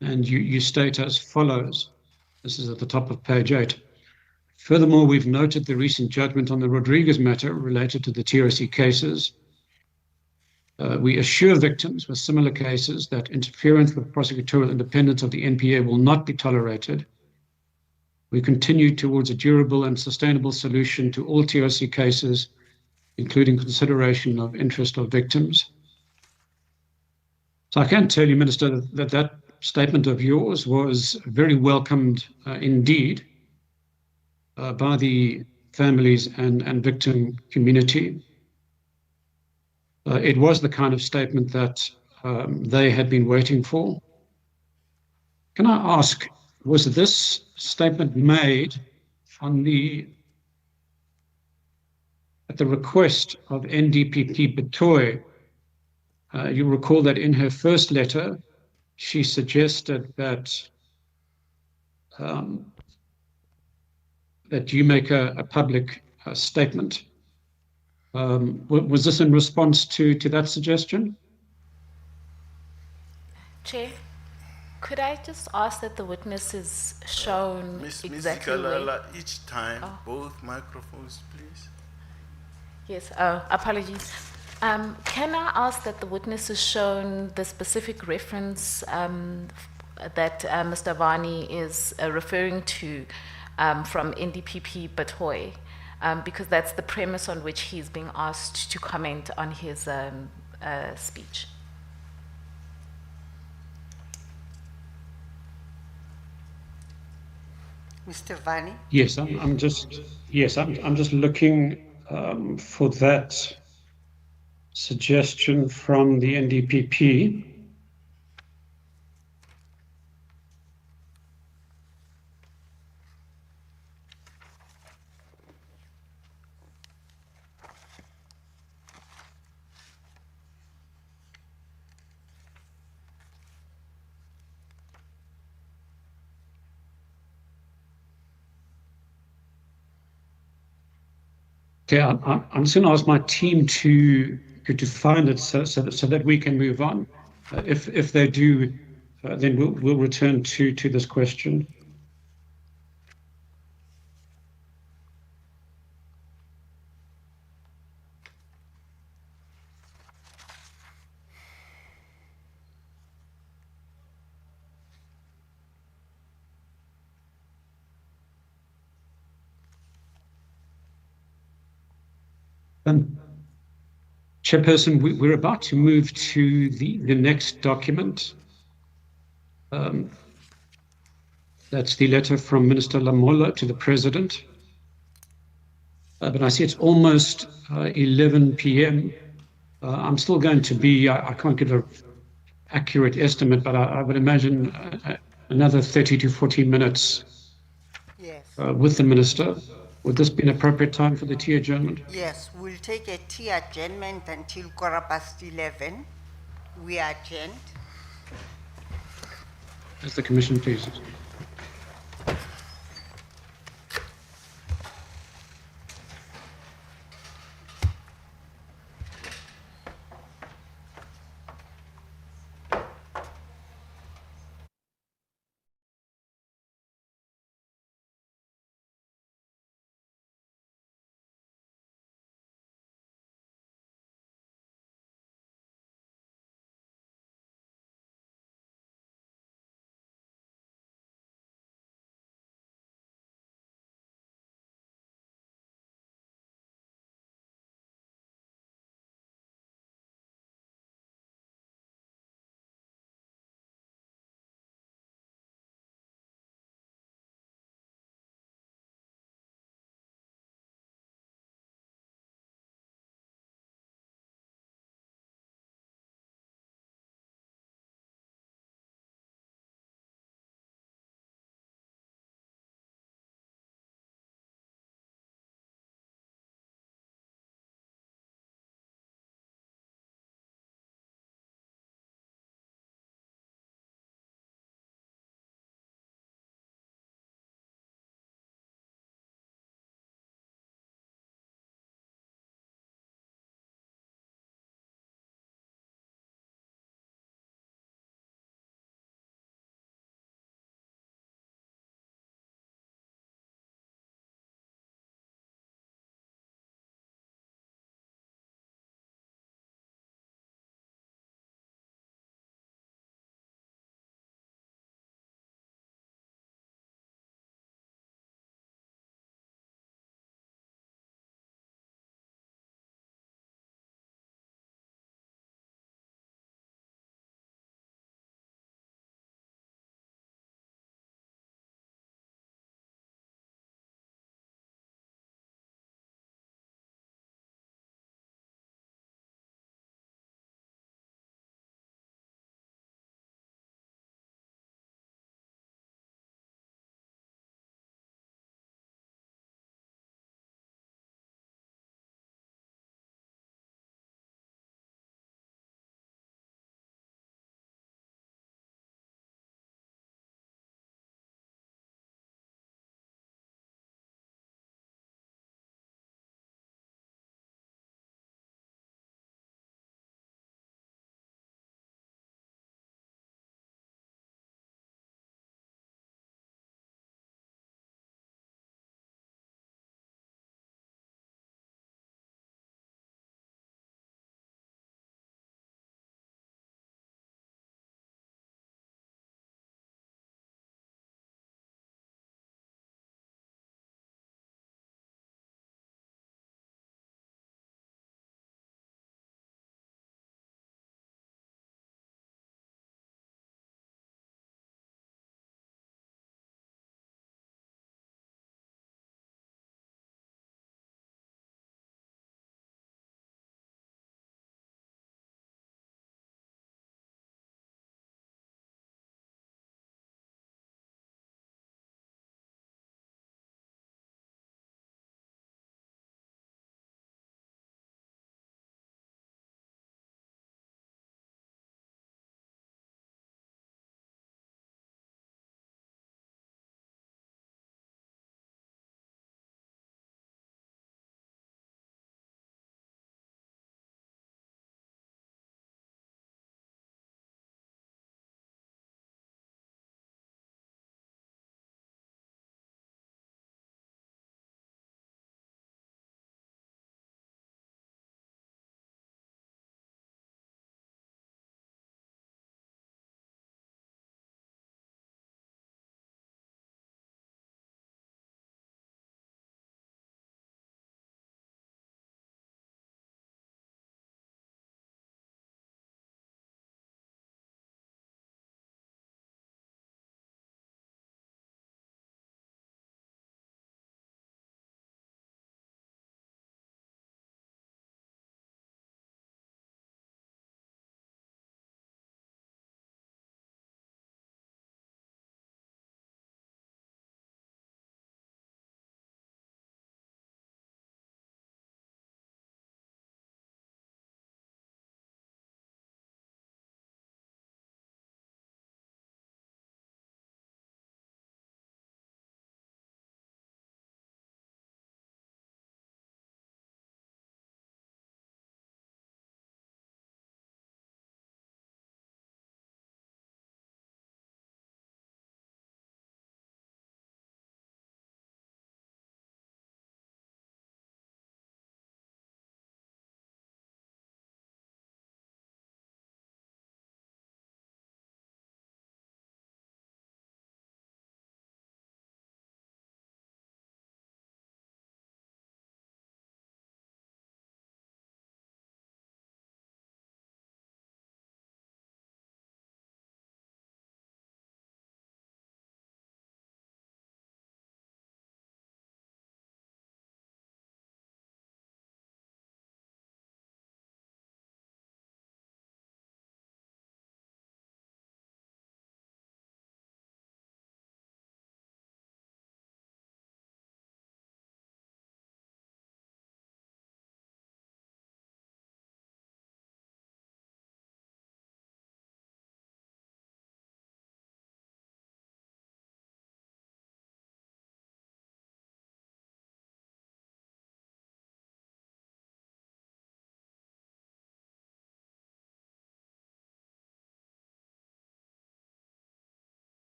And you state as follows, this is at the top of page 8. Furthermore, we've noted the recent judgment on the Rodriguez matter related to the TRC cases. We assure victims with similar cases that interference with prosecutorial independence of the NPA will not be tolerated. We continue towards a durable and sustainable solution to all TRC cases, including consideration of interest of victims. So I can tell you, Minister, that that statement of yours was very welcomed indeed by the families and victim community. It was the kind of statement that they had been waiting for. Can I ask, was this statement made at the request of NDPP Betoy? You recall that in her first letter, she suggested that that you make a public statement. Was this in response to that suggestion? Chair, could I just ask that the witness is shown exactly Ms. where? Kalala, each time, Oh. both microphones, please. Yes, apologies. Can I ask that the witness is shown the specific reference that Mr. Vani is referring to from NDPP Batoy, because that's the premise on which he's being asked to comment on his speech. Mr. Vani? Yes, I'm just looking for that suggestion from the NDPP. Okay, I'm just going to ask my team to find it so that we can move on. If they do, then we'll return to this question. Chairperson, we're about to move to the next document. That's the letter from Minister Lamola to the President. But I see it's almost 11 p.m. I'm still going to be, I can't give an accurate estimate, but I would imagine another 30 to 40 minutes Yes. with the Minister. Would this be an appropriate time for the tea adjournment? Yes, we'll take a tea adjournment until 11:15. We are adjourned. As the Commission pleases.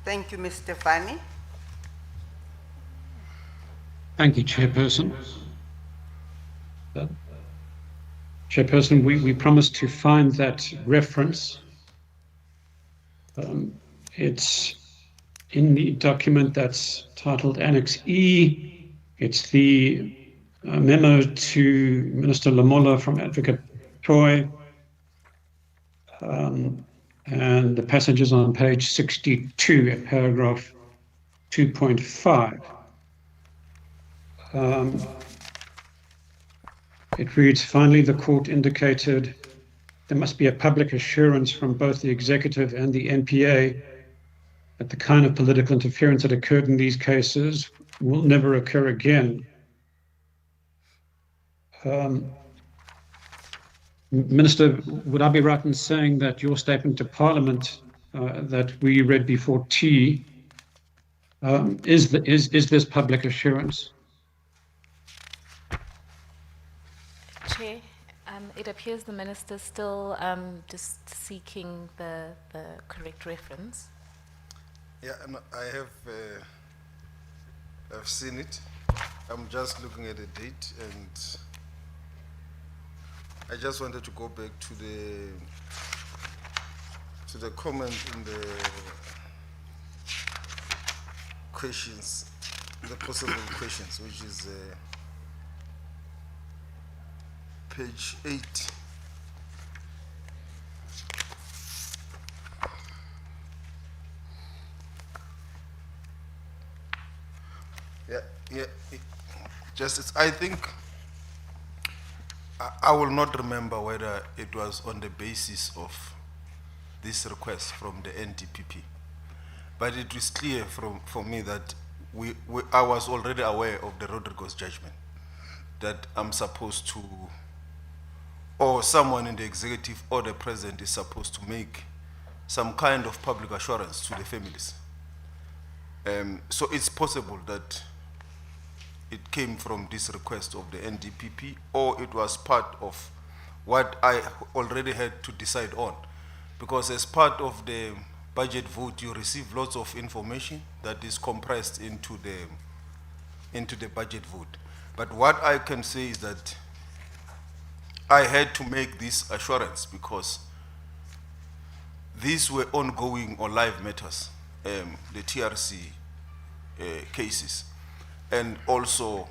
Thank you, Mr. Vani. Thank you, Chairperson. Chairperson, we promised to find that reference. It's in the document that's titled Annex E. It's the memo to Minister Lamola from Advocate Troy. And the passage is on page 62 at paragraph 2.5. It reads, finally, the court indicated there must be a public assurance from both the executive and the NPA that the kind of political interference that occurred in these cases will never occur again. Minister, would I be right in saying that your statement to Parliament that we read before tea is this public assurance? Chair, it appears the minister is still just seeking the correct reference. Yeah, and I've seen it. I'm just looking at the date, and I just wanted to go back to the comment in the questions, the possible questions, which is page 8. Yeah. I think I will not remember whether it was on the basis of this request from the NDPP, but it was clear for me that I was already aware of the Rodriguez judgment, that I'm supposed to, or someone in the executive or the president is supposed to make some kind of public assurance to the families. So it's possible that it came from this request of the NDPP, or it was part of what I already had to decide on. Because as part of the budget vote, you receive lots of information that is compressed into the budget vote. But what I can say is that I had to make this assurance because these were ongoing or live matters, the TRC cases. And also,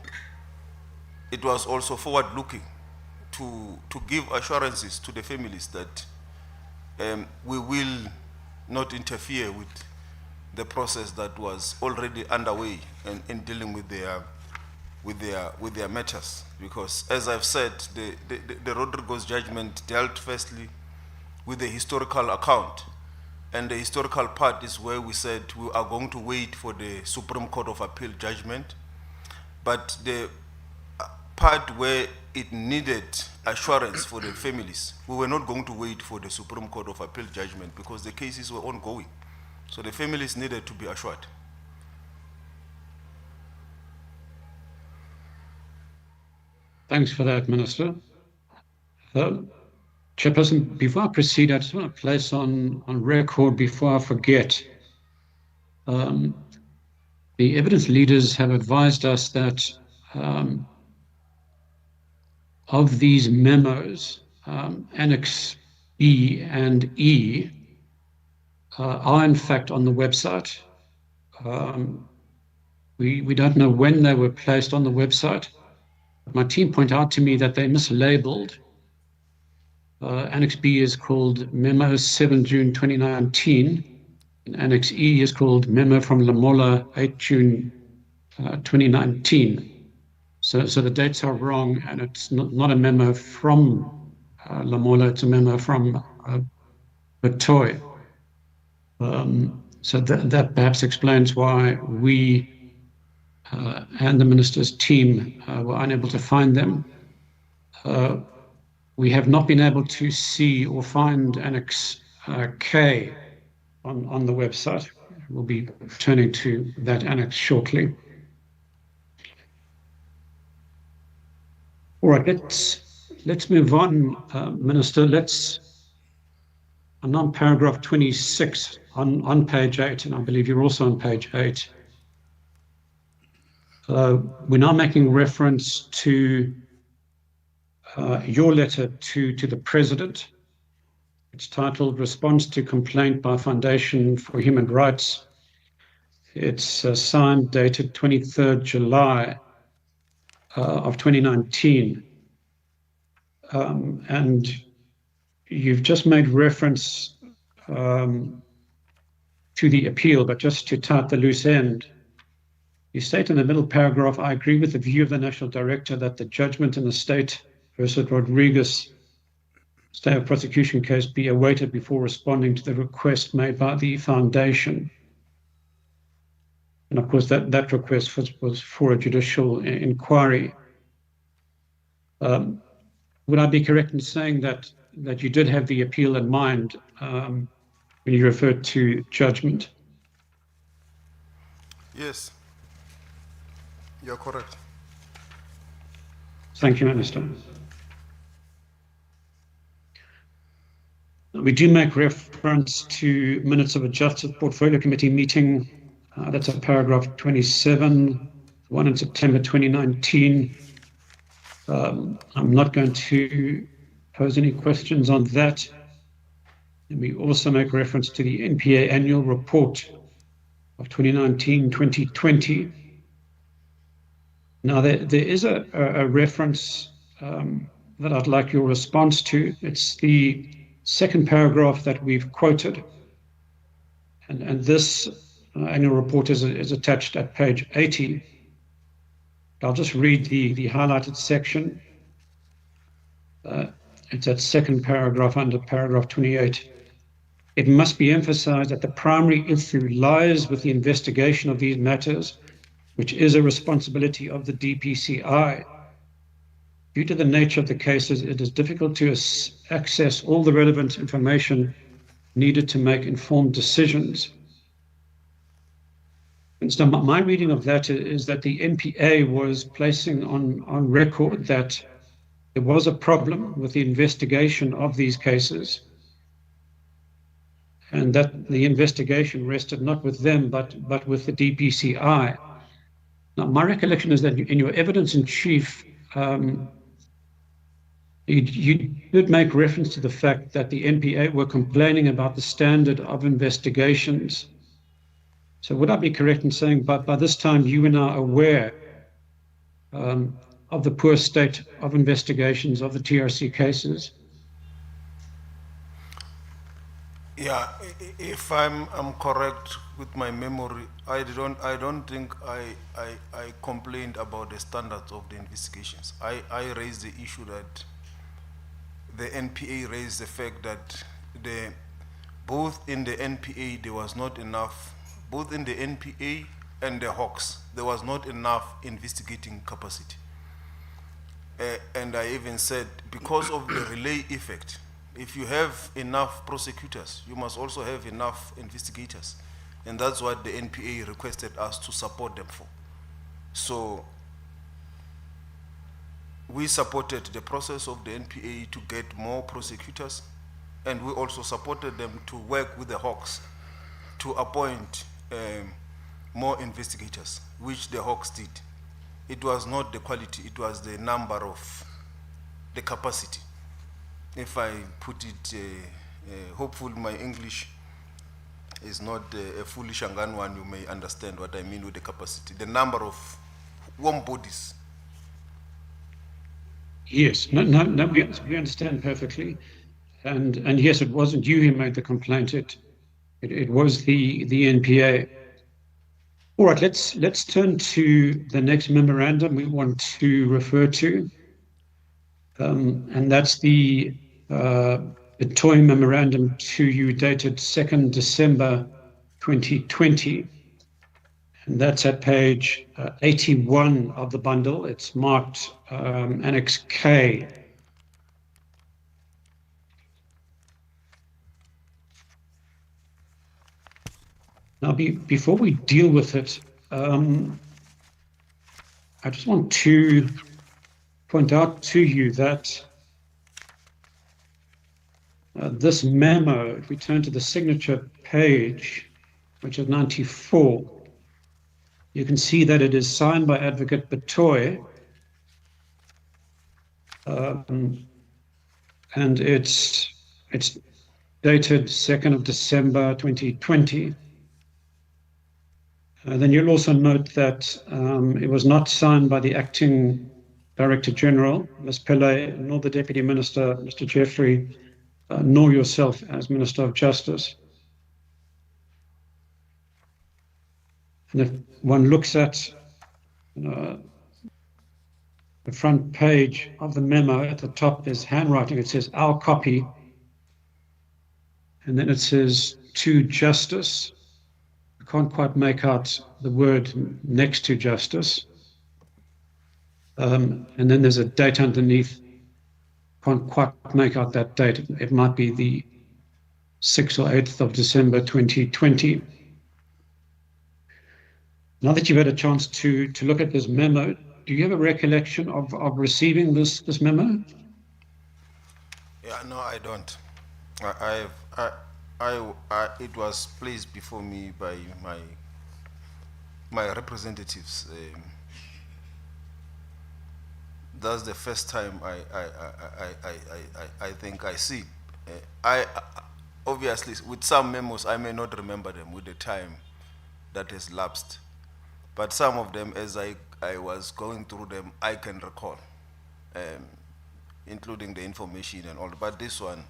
it was also forward-looking to give assurances to the families that we will not interfere with the process that was already underway in dealing with their matters. Because, as I've said, the Rodriguez judgment dealt firstly with the historical account. And the historical part is where we said we are going to wait for the Supreme Court of Appeal judgment. But the part where it needed assurance for the families, we were not going to wait for the Supreme Court of Appeal judgment because the cases were ongoing. So the families needed to be assured. Thanks for that, Minister. Chairperson, before I proceed, I just want to place on record, before I forget, the evidence leaders have advised us that of these memos, Annex B and E are in fact on the website. We don't know when they were placed on the website. My team point out to me that they mislabeled. Annex B is called Memo 7 June 2019. And Annex E is called Memo from Lamola 8 June 2019. So the dates are wrong, and it's not a memo from Lamola, it's a memo from Batoy. So that perhaps explains why we and the minister's team were unable to find them. We have not been able to see or find Annex K on the website. We'll be turning to that annex shortly. All right, let's move on, Minister. I'm on paragraph 26 on page 8, and I believe you're also on page 8. We're now making reference to your letter to the President. It's titled Response to Complaint by Foundation for Human Rights. It's signed, dated 23rd July of 2019. And you've just made reference to the appeal, but just to tie the loose end, you state in the middle paragraph, I agree with the view of the National Director that the judgment in the State versus Rodriguez stay of prosecution case be awaited before responding to the request made by the Foundation. And of course, that request was for a judicial inquiry. Would I be correct in saying that you did have the appeal in mind when you referred to judgment? Yes, you're correct. Thank you, Minister. We do make reference to minutes of a Justice Portfolio Committee meeting. That's at paragraph 27, one in September 2019. I'm not going to pose any questions on that. And we also make reference to the NPA annual report of 2019-2020. Now, there is a reference that I'd like your response to. It's the second paragraph that we've quoted. And this annual report is attached at page 80. I'll just read the highlighted section. It's that second paragraph under paragraph 28. It must be emphasized that the primary issue lies with the investigation of these matters, which is a responsibility of the DPCI. Due to the nature of the cases, it is difficult to access all the relevant information needed to make informed decisions. And so my reading of that is that the NPA was placing on record that there was a problem with the investigation of these cases, and that the investigation rested not with them, but with the DPCI. Now, my recollection is that in your evidence in chief, you did make reference to the fact that the NPA were complaining about the standard of investigations. So would I be correct in saying by this time you were now aware of the poor state of investigations of the TRC cases? Yeah, if I'm correct with my memory, I don't think I complained about the standards of the investigations. I raised the issue that the NPA raised the fact that both in the NPA there was not enough, both in the NPA and the Hawks, there was not enough investigating capacity. And I even said, because of the relay effect, if you have enough prosecutors, you must also have enough investigators. And that's what the NPA requested us to support them for. So we supported the process of the NPA to get more prosecutors, and we also supported them to work with the Hawks to appoint more investigators, which the Hawks did. It was not the quality, it was the number of the capacity. If I put it, hopefully my English is not a foolish Angan one, you may understand what I mean with the capacity. The number of warm bodies. Yes, no, we understand perfectly. And yes, it wasn't you who made the complaint, it was the NPA. All right, let's turn to the next memorandum we want to refer to. And that's the toy memorandum to you dated 2nd December 2020. And that's at page 81 of the bundle. It's marked Annex K. Now, before we deal with it, I just want to point out to you that this memo, if we turn to the signature page, which is 94, you can see that it is signed by Advocate Batoy, and it's dated 2nd of December 2020. Then you'll also note that it was not signed by the Acting Director General, Ms. Pillay, nor the Deputy Minister, Mr. Jeffrey, nor yourself as Minister of Justice. And if one looks at the front page of the memo, at the top there's handwriting. It says, "Our copy." And then it says, "To Justice." I can't quite make out the word next to justice. And then there's a date underneath. Can't quite make out that date. It might be the 6th or 8th of December 2020. Now that you've had a chance to look at this memo, do you have a recollection of receiving this memo? Yeah, no, I don't. It was placed before me by my representatives. That's the first time I think I see. Obviously, with some memos, I may not remember them with the time that has lapsed. But some of them, as I was going through them, I can recall, including the information and all. But this one,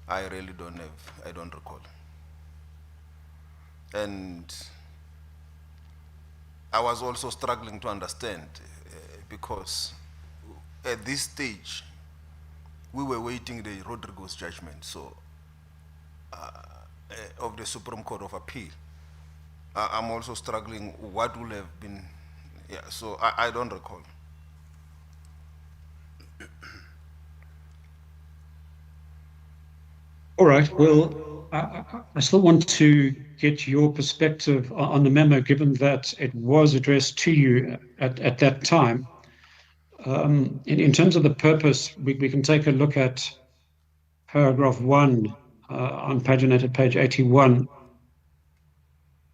I really don't have, I don't recall. And I was also struggling to understand because at this stage, we were waiting the Rodriguez judgment, so of the Supreme Court of Appeal. I'm also struggling what would have been, yeah, so I don't recall. All right, well, I still want to get your perspective on the memo, given that it was addressed to you at that time. In terms of the purpose, we can take a look at paragraph 1 on paginated page 81.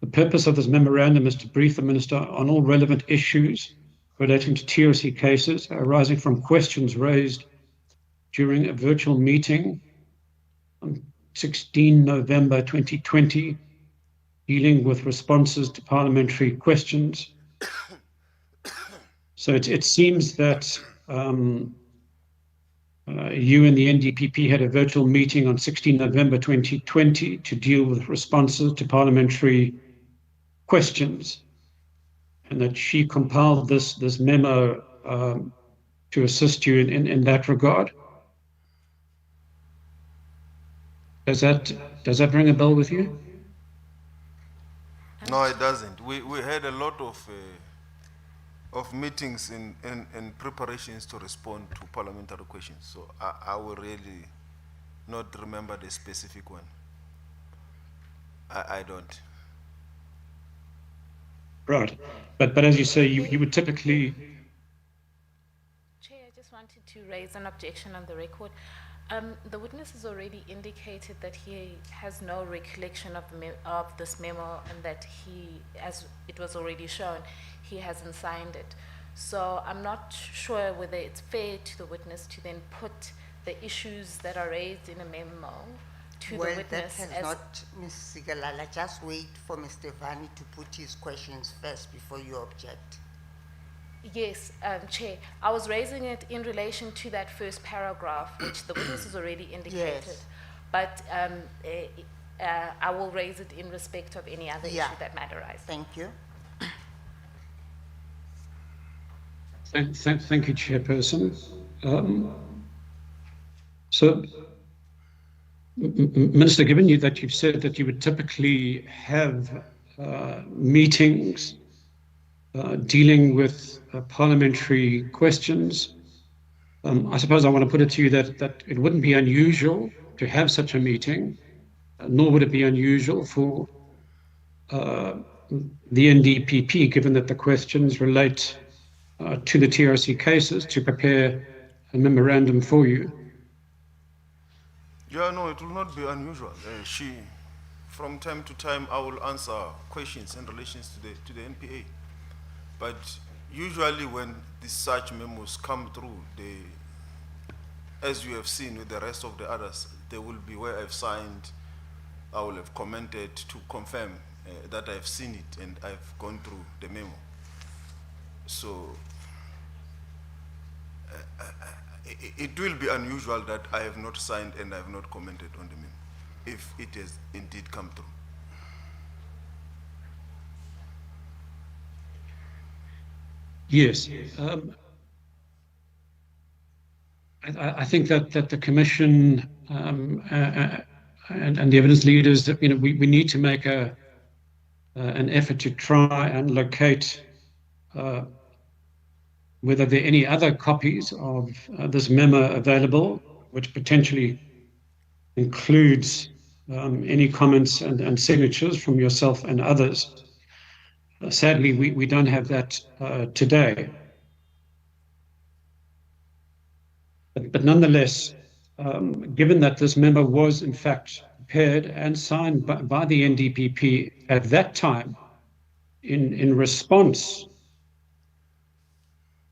The purpose of this memorandum is to brief the Minister on all relevant issues relating to TRC cases arising from questions raised during a virtual meeting on 16 November 2020, dealing with responses to parliamentary questions. So it seems that you and the NDPP had a virtual meeting on 16 November 2020 to deal with responses to parliamentary questions, and that she compiled this memo to assist you in that regard. Does that ring a bell with you? No, it doesn't. We had a lot of meetings in preparations to respond to parliamentary questions. So I will really not remember the specific one. I don't. Right, but as you say, you would typically. Chair, I just wanted to raise an objection on the record. The witness has already indicated that he has no recollection of this memo, and that he, as it was already shown, he hasn't signed it. So I'm not sure whether it's fair to the witness to then put the issues that are raised in a memo to the witness. That has not, Ms. Sigalala, just wait for Mr. Vani to put his questions first before you object. Yes, Chair. I was raising it in relation to that first paragraph, which the witness has already indicated. Yes. But I will raise it in respect of any other issue that might arise. Thank you. Thank you, Chairperson. So, Minister, given that you've said that you would typically have meetings dealing with parliamentary questions, I suppose I want to put it to you that it wouldn't be unusual to have such a meeting, nor would it be unusual for the NDPP, given that the questions relate to the TRC cases, to prepare a memorandum for you. Yeah, no, it will not be unusual. from time to time I will answer questions in relation to the NPA. But usually when these such memos come through, they, as you have seen with the rest of the others, they will be where I've signed, I will have commented to confirm that I've seen it and I've gone through the memo. So it will be unusual that I have not signed and I have not commented on the memo, if it has indeed come through. Yes. I think that the Commission and the evidence leaders, that we need to make an effort to try and locate whether there are any other copies of this memo available, which potentially includes any comments and signatures from yourself and others. Sadly, we don't have that today. But nonetheless, given that this memo was in fact prepared and signed by the NDPP at that time in response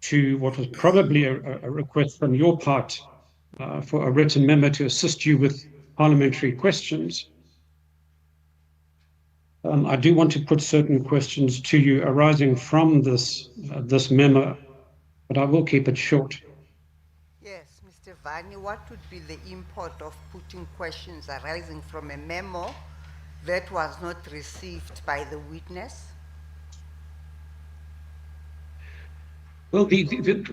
to what was probably a request from your part for a written memo to assist you with parliamentary questions, I do want to put certain questions to you arising from this memo, but I will keep it short. Yes, Mr. Vani, what would be the import of putting questions arising from a memo that was not received by the witness? Well, the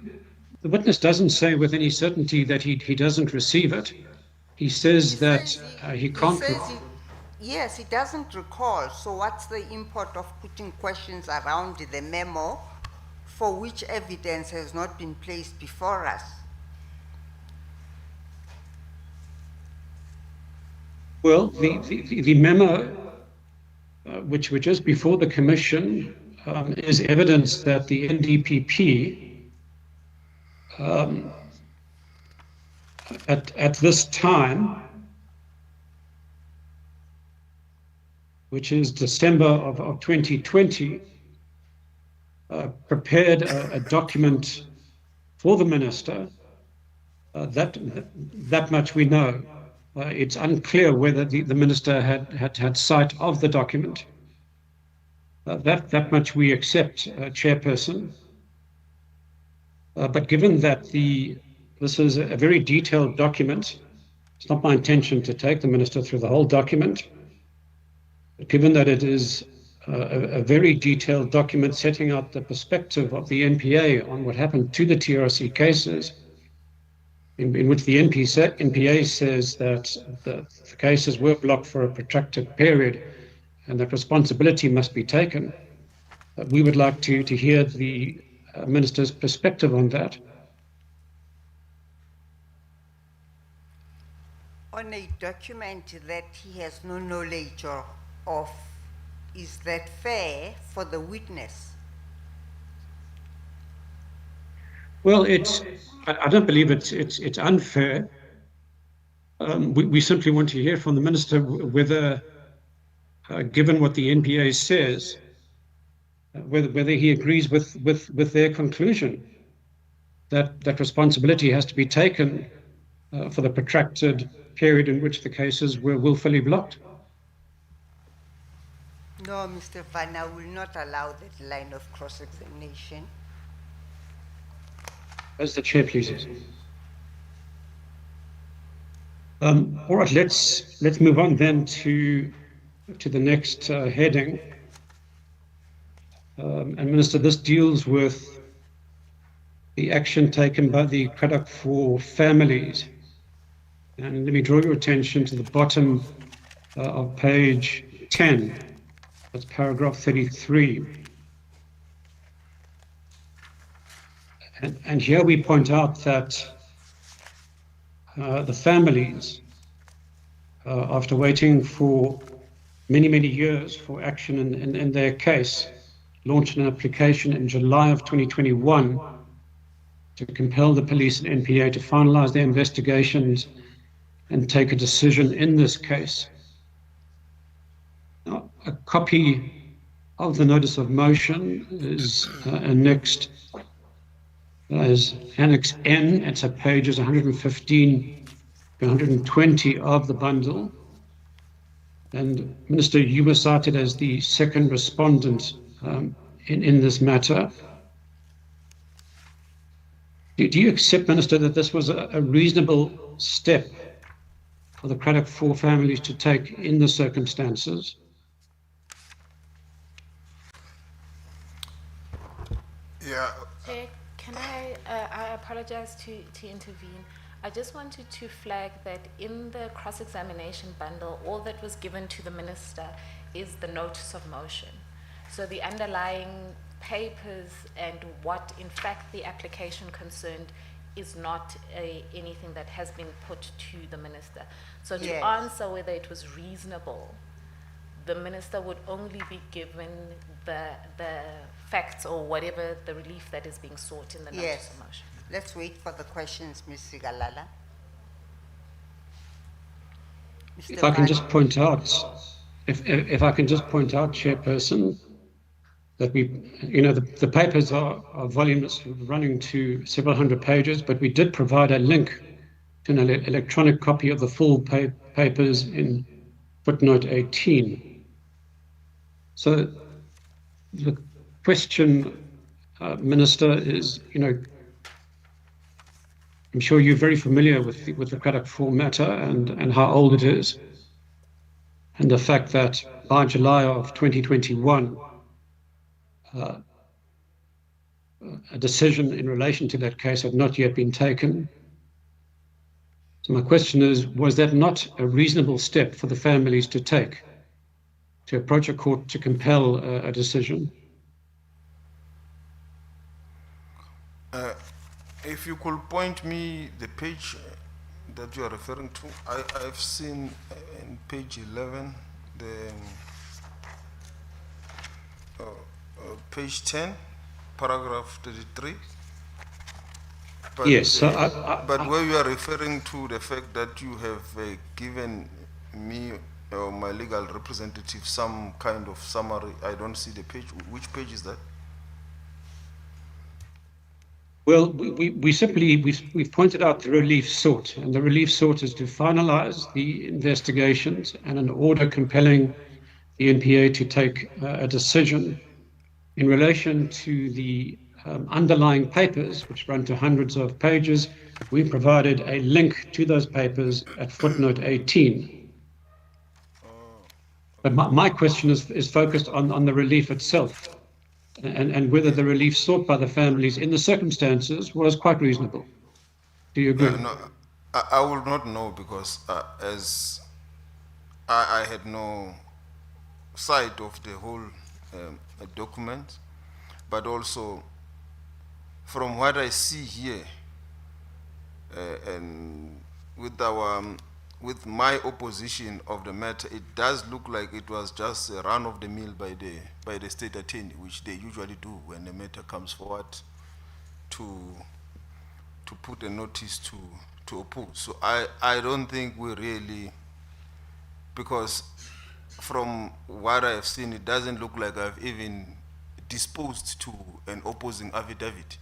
witness doesn't say with any certainty that he doesn't receive it. He says that he can't. Yes, he doesn't recall. So what's the import of putting questions around the memo for which evidence has not been placed before us? Well, the memo, which is before the Commission, is evidence that the NDPP at this time, which is December of 2020, prepared a document for the Minister. That much we know. It's unclear whether the Minister had sight of the document. That much we accept, Chairperson. But given that this is a very detailed document, it's not my intention to take the Minister through the whole document. But given that it is a very detailed document setting out the perspective of the NPA on what happened to the TRC cases, in which the NPA says that the cases were blocked for a protracted period and that responsibility must be taken, we would like to hear the Minister's perspective on that. On a document that he has no knowledge of, is that fair for the witness? Well, I don't believe it's unfair. We simply want to hear from the Minister whether, given what the NPA says, whether he agrees with their conclusion that responsibility has to be taken for the protracted period in which the cases were willfully blocked. No, Mr. Van, I will not allow that line of cross-examination. As the Chair pleases. All right, let's move on then to the next heading. And Minister, this deals with the action taken by the Craddock for families. And let me draw your attention to the bottom of page 10. That's paragraph 33. And here we point out that the families, after waiting for many years for action in their case, launched an application in July of 2021 to compel the police and NPA to finalize their investigations and take a decision in this case. a copy of the notice of motion is annexed as Annex N. It's at pages 115 to 120 of the bundle. And Minister, you were cited as the second respondent in this matter. Do you accept, Minister, that this was a reasonable step for the Craddock Four families to take in the circumstances? Yeah, Chair, can I apologize to intervene. I just wanted to flag that in the cross-examination bundle, all that was given to the minister is the notice of motion. So the underlying papers and what in fact the application concerned is not anything that has been put to the minister. So to Yes. answer whether it was reasonable, the minister would only be given the facts or whatever the relief that is being sought in the notice Yes. of motion. Let's wait for the questions, Ms. Sigalala. If I can just point out, if I can just point out, Chairperson, that the papers are voluminous, running to several hundred pages, but we did provide a link to an electronic copy of the full papers in footnote 18. So the question, Minister, is, I'm sure you're very familiar with the Craddock Four matter and how old it is, and the fact that by July of 2021, a decision in relation to that case had not yet been taken. So my question is, was that not a reasonable step for the families to take, to approach a court to compel a decision? if you could point me the page that you are referring to, I've seen in page 11, the page 10, paragraph 33. But, Yes, so but where you are referring to the fact that you have given me or my legal representative some kind of summary, I don't see the page. Which page is that? Well, we've pointed out the relief sought, and the relief sought is to finalize the investigations and an order compelling the NPA to take a decision in relation to the underlying papers, which run to hundreds of pages. We provided a link to those papers at footnote 18. But my question is focused on the relief itself, and whether the relief sought by the families in the circumstances was quite reasonable. Do you agree? No, I will not know because as I had no sight of the whole document, but also from what I see here, and with my opposition of the matter, it does look like it was just a run of the mill by the state attorney, which they usually do when the matter comes forward to put a notice to oppose. So I don't think we really, because from what I have seen, it doesn't look like I've even disposed to an opposing affidavit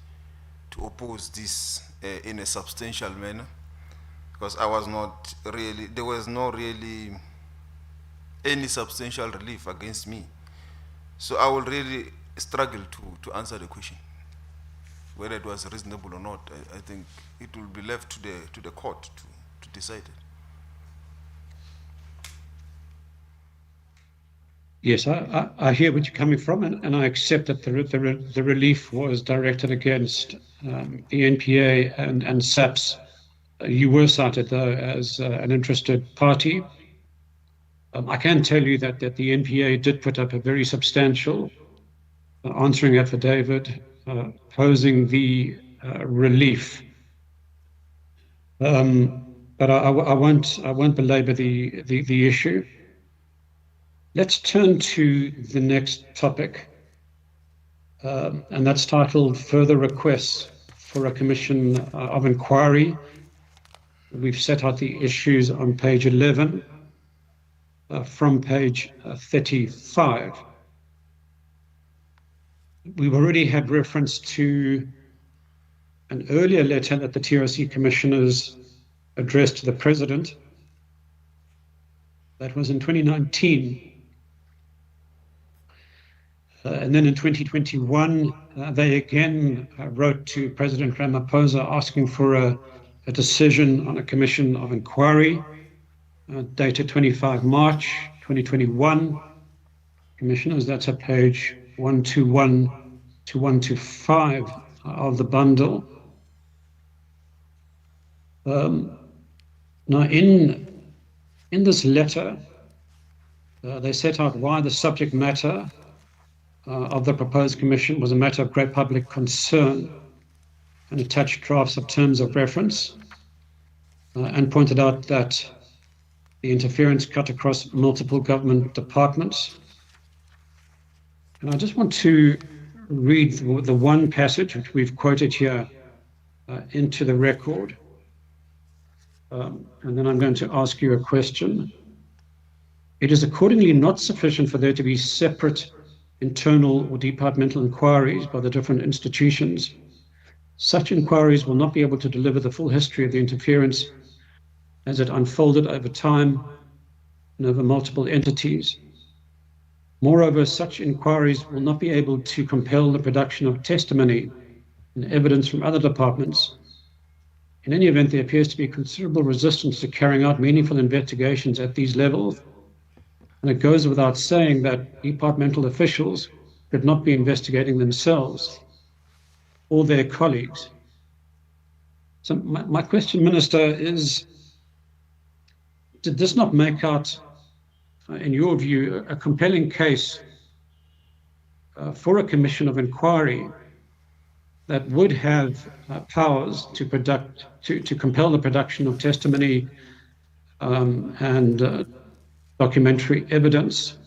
to oppose this in a substantial manner, because I was not really, there was no really any substantial relief against me. So I will really struggle to answer the question, whether it was reasonable or not. I think it will be left to the court to decide it. Yes, I hear what you're coming from, and I accept that the relief was directed against the NPA and SAPS. You were cited, though, as an interested party. I can tell you that the NPA did put up a very substantial answering affidavit opposing the relief. But I won't belabor the issue. Let's turn to the next topic, and that's titled Further Requests for a Commission of Inquiry. We've set out the issues on page 11. from page 35. We've already had reference to an earlier letter that the TRC commissioners addressed to the president. That was in 2019. And then in 2021, they again wrote to President Ramaphosa asking for a decision on a commission of inquiry dated 25 March 2021. Commissioners, that's at page 121 to 125 of the bundle. Now, in this letter, they set out why the subject matter of the proposed commission was a matter of great public concern, and attached drafts of terms of reference, and pointed out that the interference cut across multiple government departments. And I just want to read the one passage which we've quoted here into the record. And then I'm going to ask you a question. It is accordingly not sufficient for there to be separate internal or departmental inquiries by the different institutions. Such inquiries will not be able to deliver the full history of the interference as it unfolded over time and over multiple entities. Moreover, such inquiries will not be able to compel the production of testimony and evidence from other departments. In any event, there appears to be considerable resistance to carrying out meaningful investigations at these levels, and it goes without saying that departmental officials could not be investigating themselves or their colleagues. So my question, Minister, is, did this not make out, in your view, a compelling case for a commission of inquiry that would have powers to compel the production of testimony and documentary evidence?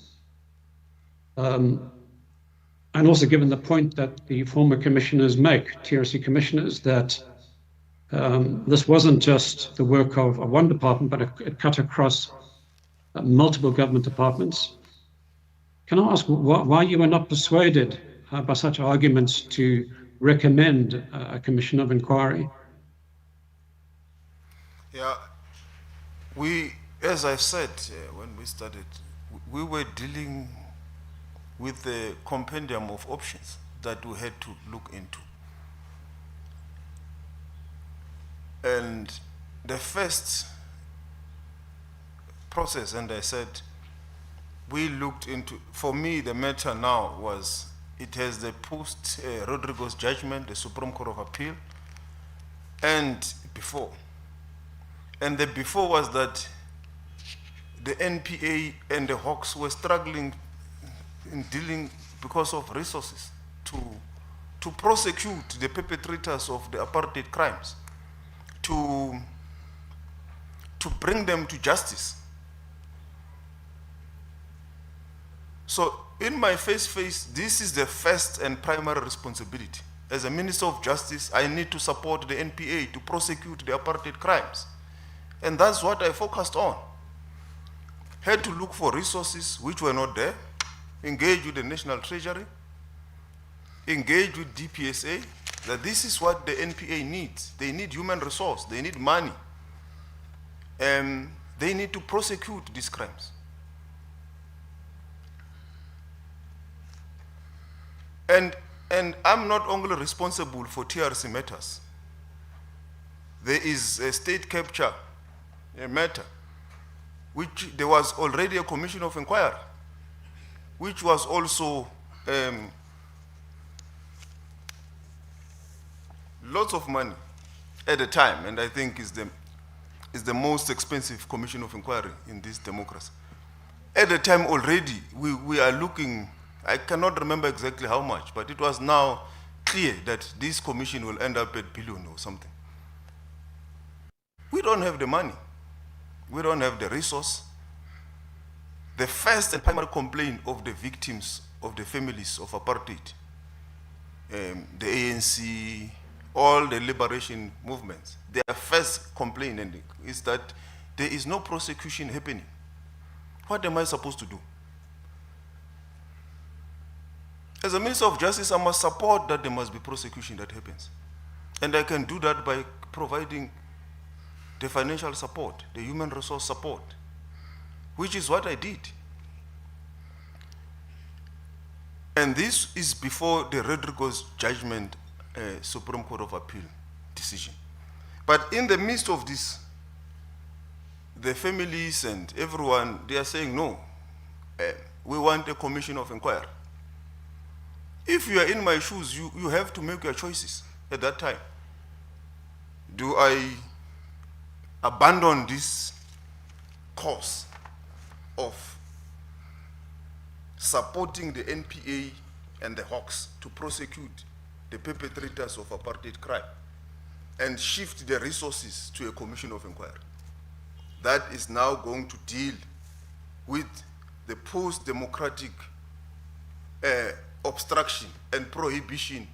And also given the point that the former commissioners make, TRC commissioners, that this wasn't just the work of one department, but it cut across multiple government departments. Can I ask why you were not persuaded by such arguments to recommend a commission of inquiry? Yeah, as I said when we started, we were dealing with the compendium of options that we had to look into. And the first process, and I said, we looked into, for me, the matter now was, it has the post-Rodriguez judgment, the Supreme Court of Appeal, and before. And the before was that the NPA and the Hawks were struggling in dealing because of resources to prosecute the perpetrators of the apartheid crimes, to bring them to justice. So in my face, this is the first and primary responsibility. As a Minister of Justice, I need to support the NPA to prosecute the apartheid crimes. And that's what I focused on. Had to look for resources which were not there, engage with the National Treasury, engage with DPSA, that this is what the NPA needs. They need human resource, they need money, and they need to prosecute these crimes. And I'm not only responsible for TRC matters. There is a state capture matter, which there was already a commission of inquiry, which was also lots of money at the time, and I think is the most expensive commission of inquiry in this democracy. At the time already, we are looking, I cannot remember exactly how much, but it was now clear that this commission will end up at billion or something. We don't have the money. We don't have the resource. The first and primary complaint of the victims, of the families of apartheid, the ANC, all the liberation movements, their first complaint is that there is no prosecution happening What am I supposed to do? As a Minister of Justice, I must support that there must be prosecution that happens. And I can do that by providing the financial support, the human resource support, which is what I did. And this is before the Rodriguez judgment, Supreme Court of Appeal decision. But in the midst of this, the families and everyone, they are saying, no, we want a commission of inquiry. If you are in my shoes, you have to make your choices at that time. Do I abandon this course of supporting the NPA and the Hawks to prosecute the perpetrators of apartheid crime and shift the resources to a commission of inquiry that is now going to deal with the post-democratic obstruction and prohibition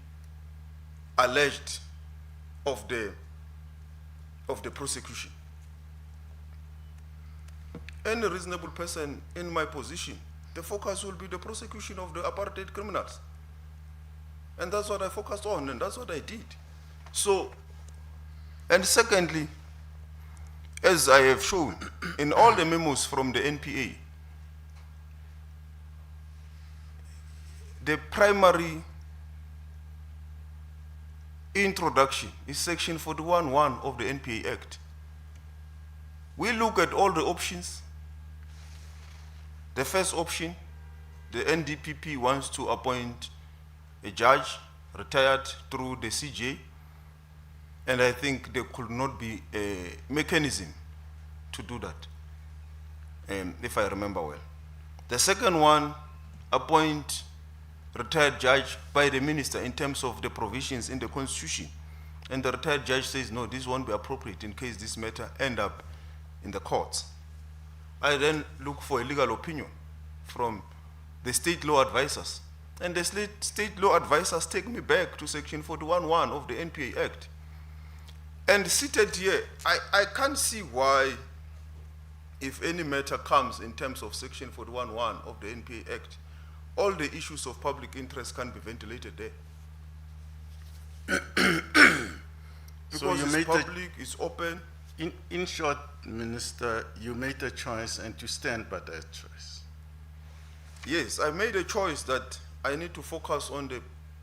alleged of the prosecution? Any reasonable person in my position, the focus will be the prosecution of the apartheid criminals. And that's what I focused on, and that's what I did. So, and secondly, as I have shown in all the memos from the NPA, the primary introduction is section 41(1) of the NPA Act. We look at all the options. The first option, the NDPP wants to appoint a judge retired through the CJ, and I think there could not be a mechanism to do that, if I remember well. The second one, appoint retired judge by the minister in terms of the provisions in the constitution. And the retired judge says, no, this won't be appropriate in case this matter end up in the courts. I then look for a legal opinion from the state law advisors. And the state law advisors take me back to section 41(1) of the NPA Act. And seated here, I can't see why, if any matter comes in terms of section 41(1) of the NPA Act, all the issues of public interest can be ventilated there. So Because you it's made public, it's open. in short, Minister, you made a choice and you stand by that choice. Yes, I made a choice that I need to focus on the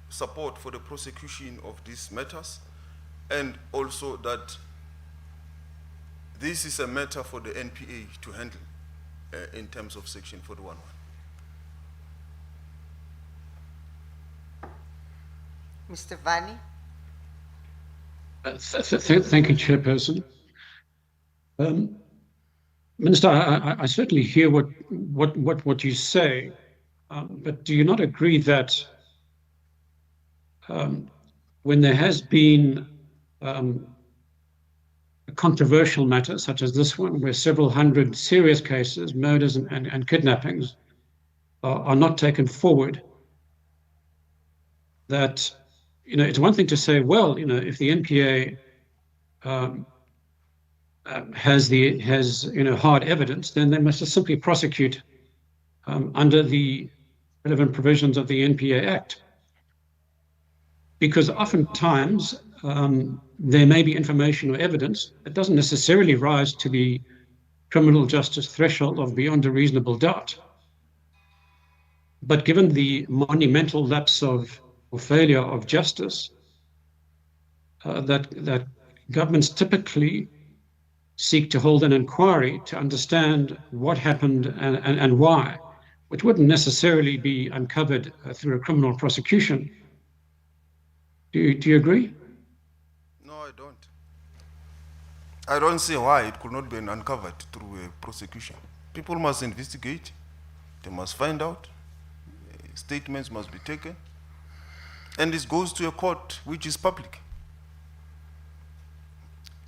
support for the prosecution of these matters, and also that this is a matter for the NPA to handle in terms of section 41(1). Mr. Vani? Thank you, Chairperson. Minister, I certainly hear what you say, but do you not agree that when there has been a controversial matter such as this one, where several hundred serious cases, murders and kidnappings are not taken forward, that, it's one thing to say, well, if the NPA has hard evidence, then they must just simply prosecute under the relevant provisions of the NPA Act. Because oftentimes there may be information or evidence that doesn't necessarily rise to the criminal justice threshold of beyond a reasonable doubt. But given the monumental lapse or failure of justice, that governments typically seek to hold an inquiry to understand what happened and why, which wouldn't necessarily be uncovered through a criminal prosecution. Do you agree? No, I don't. I don't see why it could not be uncovered through a prosecution. People must investigate. They must find out. Statements must be taken. And this goes to a court which is public.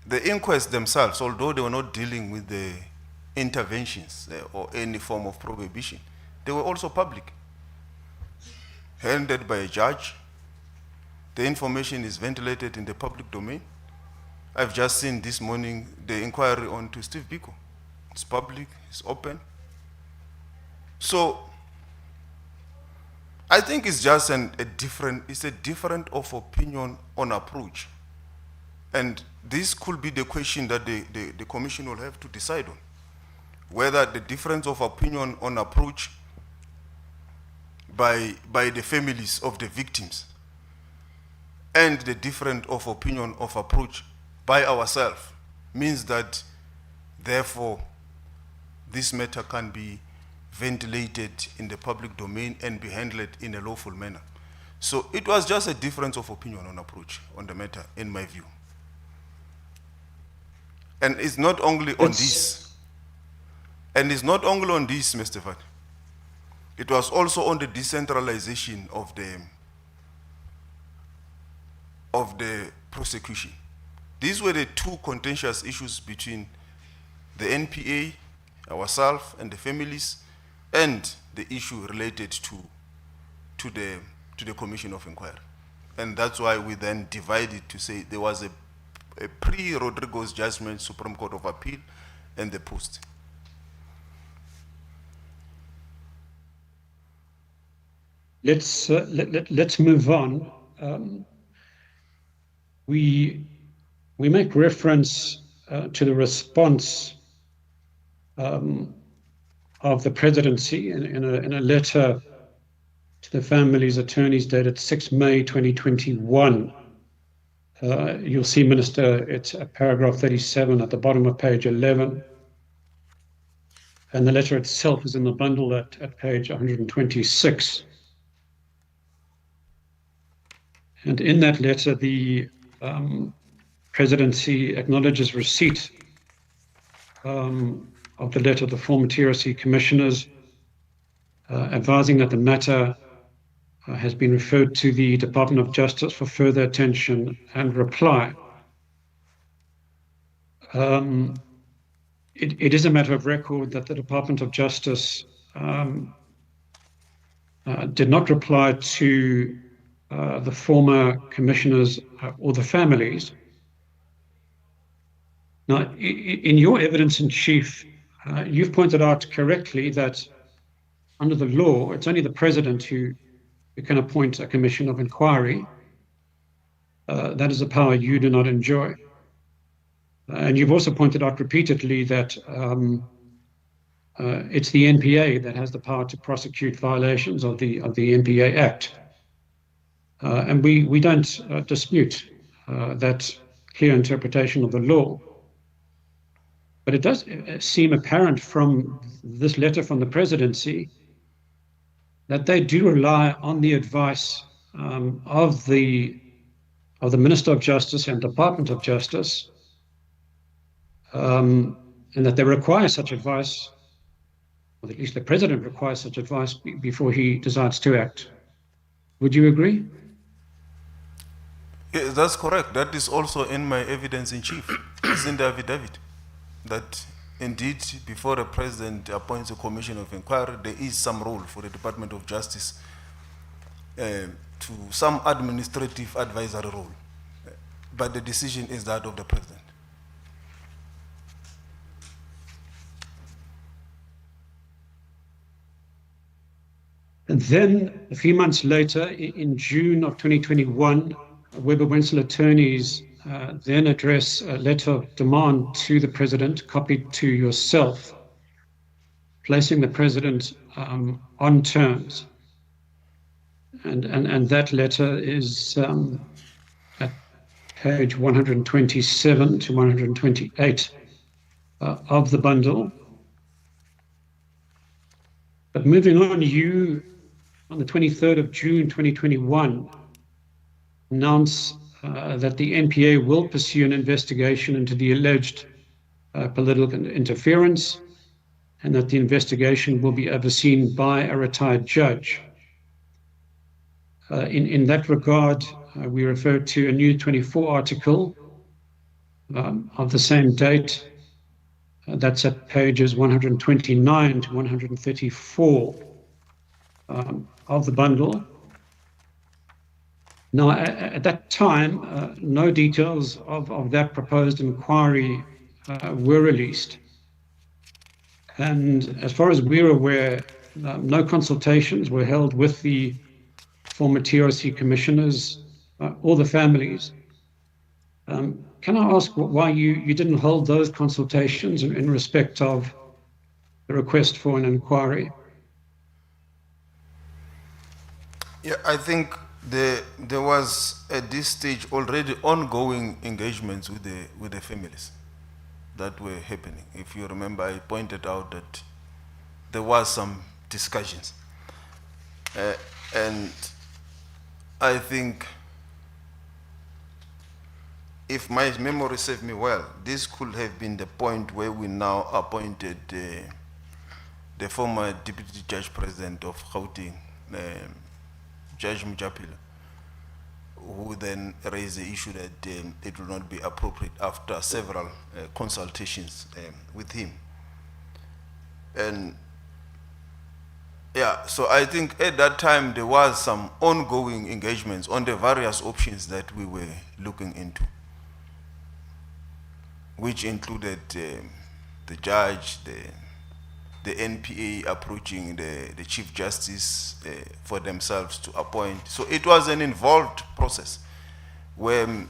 The inquests themselves, although they were not dealing with the interventions or any form of prohibition, they were also public, handled by a judge. The information is ventilated in the public domain. I've just seen this morning the inquiry on to Steve Biko. It's public, it's open. So I think it's just a different of opinion on approach. And this could be the question that the commission will have to decide on. Whether the difference of opinion on approach by the families of the victims and the difference of opinion of approach by ourselves means that, therefore, this matter can be ventilated in the public domain and be handled in a lawful manner. So it was just a difference of opinion on approach on the matter, in my view. And it's not only on this. And it's not only on this, Mr. Vat. It was also on the decentralization of the prosecution. These were the two contentious issues between the NPA, ourselves, and the families, and the issue related to the Commission of Inquiry. And that's why we then divided to say there was a pre-Rodrigo's judgment, Supreme Court of Appeal, and the post. Let's move on. We make reference to the response of the presidency in a letter to the family's attorneys dated 6 May 2021. You'll see, Minister, it's paragraph 37 at the bottom of page 11. And the letter itself is in the bundle at page 126. And in that letter, the presidency acknowledges receipt of the letter of the former TRC commissioners, advising that the matter has been referred to the Department of Justice for further attention and reply. It is a matter of record that the Department of Justice did not reply to the former commissioners or the families. Now, in your evidence in chief, you've pointed out correctly that under the law, it's only the president who can appoint a commission of inquiry. That is a power you do not enjoy. And you've also pointed out repeatedly that it's the NPA that has the power to prosecute violations of the NPA Act. And we don't dispute that clear interpretation of the law. But it does seem apparent from this letter from the presidency that they do rely on the advice of the Minister of Justice and Department of Justice, and that they require such advice, or at least the president requires such advice before he decides to act. Would you agree? Yes, that's correct. That is also in my evidence in chief. It's in the affidavit that indeed, before the president appoints a commission of inquiry, there is some role for the Department of Justice to some administrative advisory role. But the decision is that of the president. And then a few months later, in June of 2021, Weber Wenzel attorneys then address a letter of demand to the president, copied to yourself, placing the president on terms. And that letter is at page 127 to 128 of the bundle. But moving on, you, on the 23rd of June 2021, announce that the NPA will pursue an investigation into the alleged political interference, and that the investigation will be overseen by a retired judge. In that regard, we refer to a New 24 article of the same date. That's at pages 129 to 134 of the bundle. Now, at that time, no details of that proposed inquiry were released. And as far as we're aware, no consultations were held with the former TRC commissioners or the families. Can I ask why you didn't hold those consultations in respect of the request for an inquiry? Yeah, I think there was at this stage already ongoing engagements with the families that were happening. If you remember, I pointed out that there was some discussions, and I think, if my memory serves me well, this could have been the point where we now appointed the former Deputy Judge President of Gauteng, Judge Mujapila, who then raised the issue that it will not be appropriate after several consultations with him. And yeah, so I think at that time there was some ongoing engagements on the various options that we were looking into, which included the judge, the NPA approaching the Chief Justice for themselves to appoint. So it was an involved process where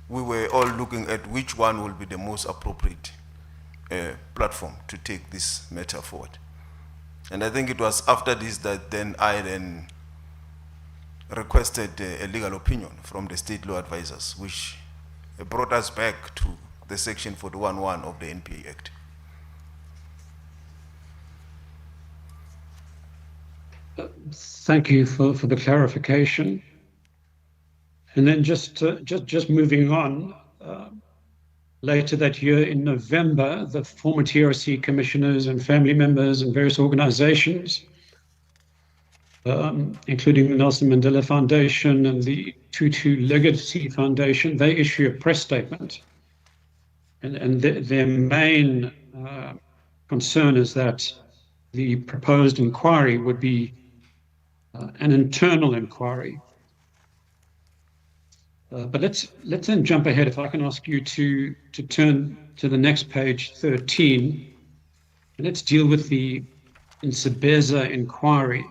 we were all looking at which one will be the most appropriate platform to take this matter forward. And I think it was after this that then I requested a legal opinion from the state law advisors, which brought us back to the section 41(1) of the NPA Act. Thank you for the clarification. And then just moving on, later that year in November, the former TRC commissioners and family members and various organizations, including the Nelson Mandela Foundation and the Tutu Legacy Foundation, they issue a press statement. And their main concern is that the proposed inquiry would be an internal inquiry. But let's then jump ahead. If I can ask you to turn to the next page, 13, and let's deal with the Nsebeza inquiry.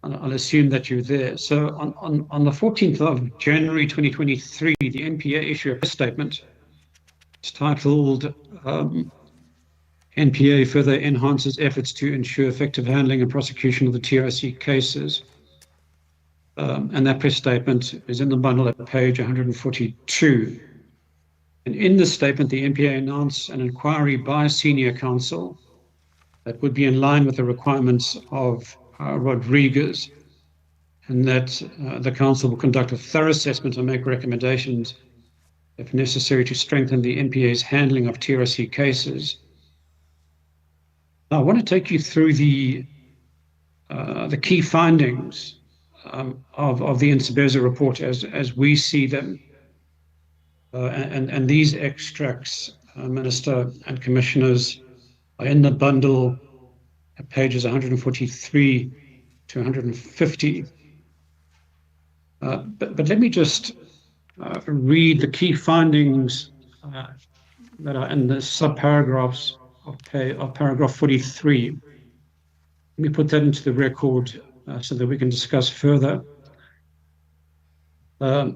I'll assume that you're there. So on the 14th of January 2023, the NPA issued a press statement. It's titled NPA further enhances efforts to ensure effective handling and prosecution of the TRC cases. And that press statement is in the bundle at page 142. And in this statement, the NPA announced an inquiry by senior counsel that would be in line with the requirements of Rodriguez, and that the council will conduct a thorough assessment and make recommendations if necessary to strengthen the NPA's handling of TRC cases. Now, I want to take you through the key findings of the Nsebeza report as we see them. And these extracts, Minister and Commissioners, are in the bundle at pages 143 to 150. But let me just read the key findings that are in the subparagraphs of paragraph 43. Let me put that into the record so that we can discuss further. The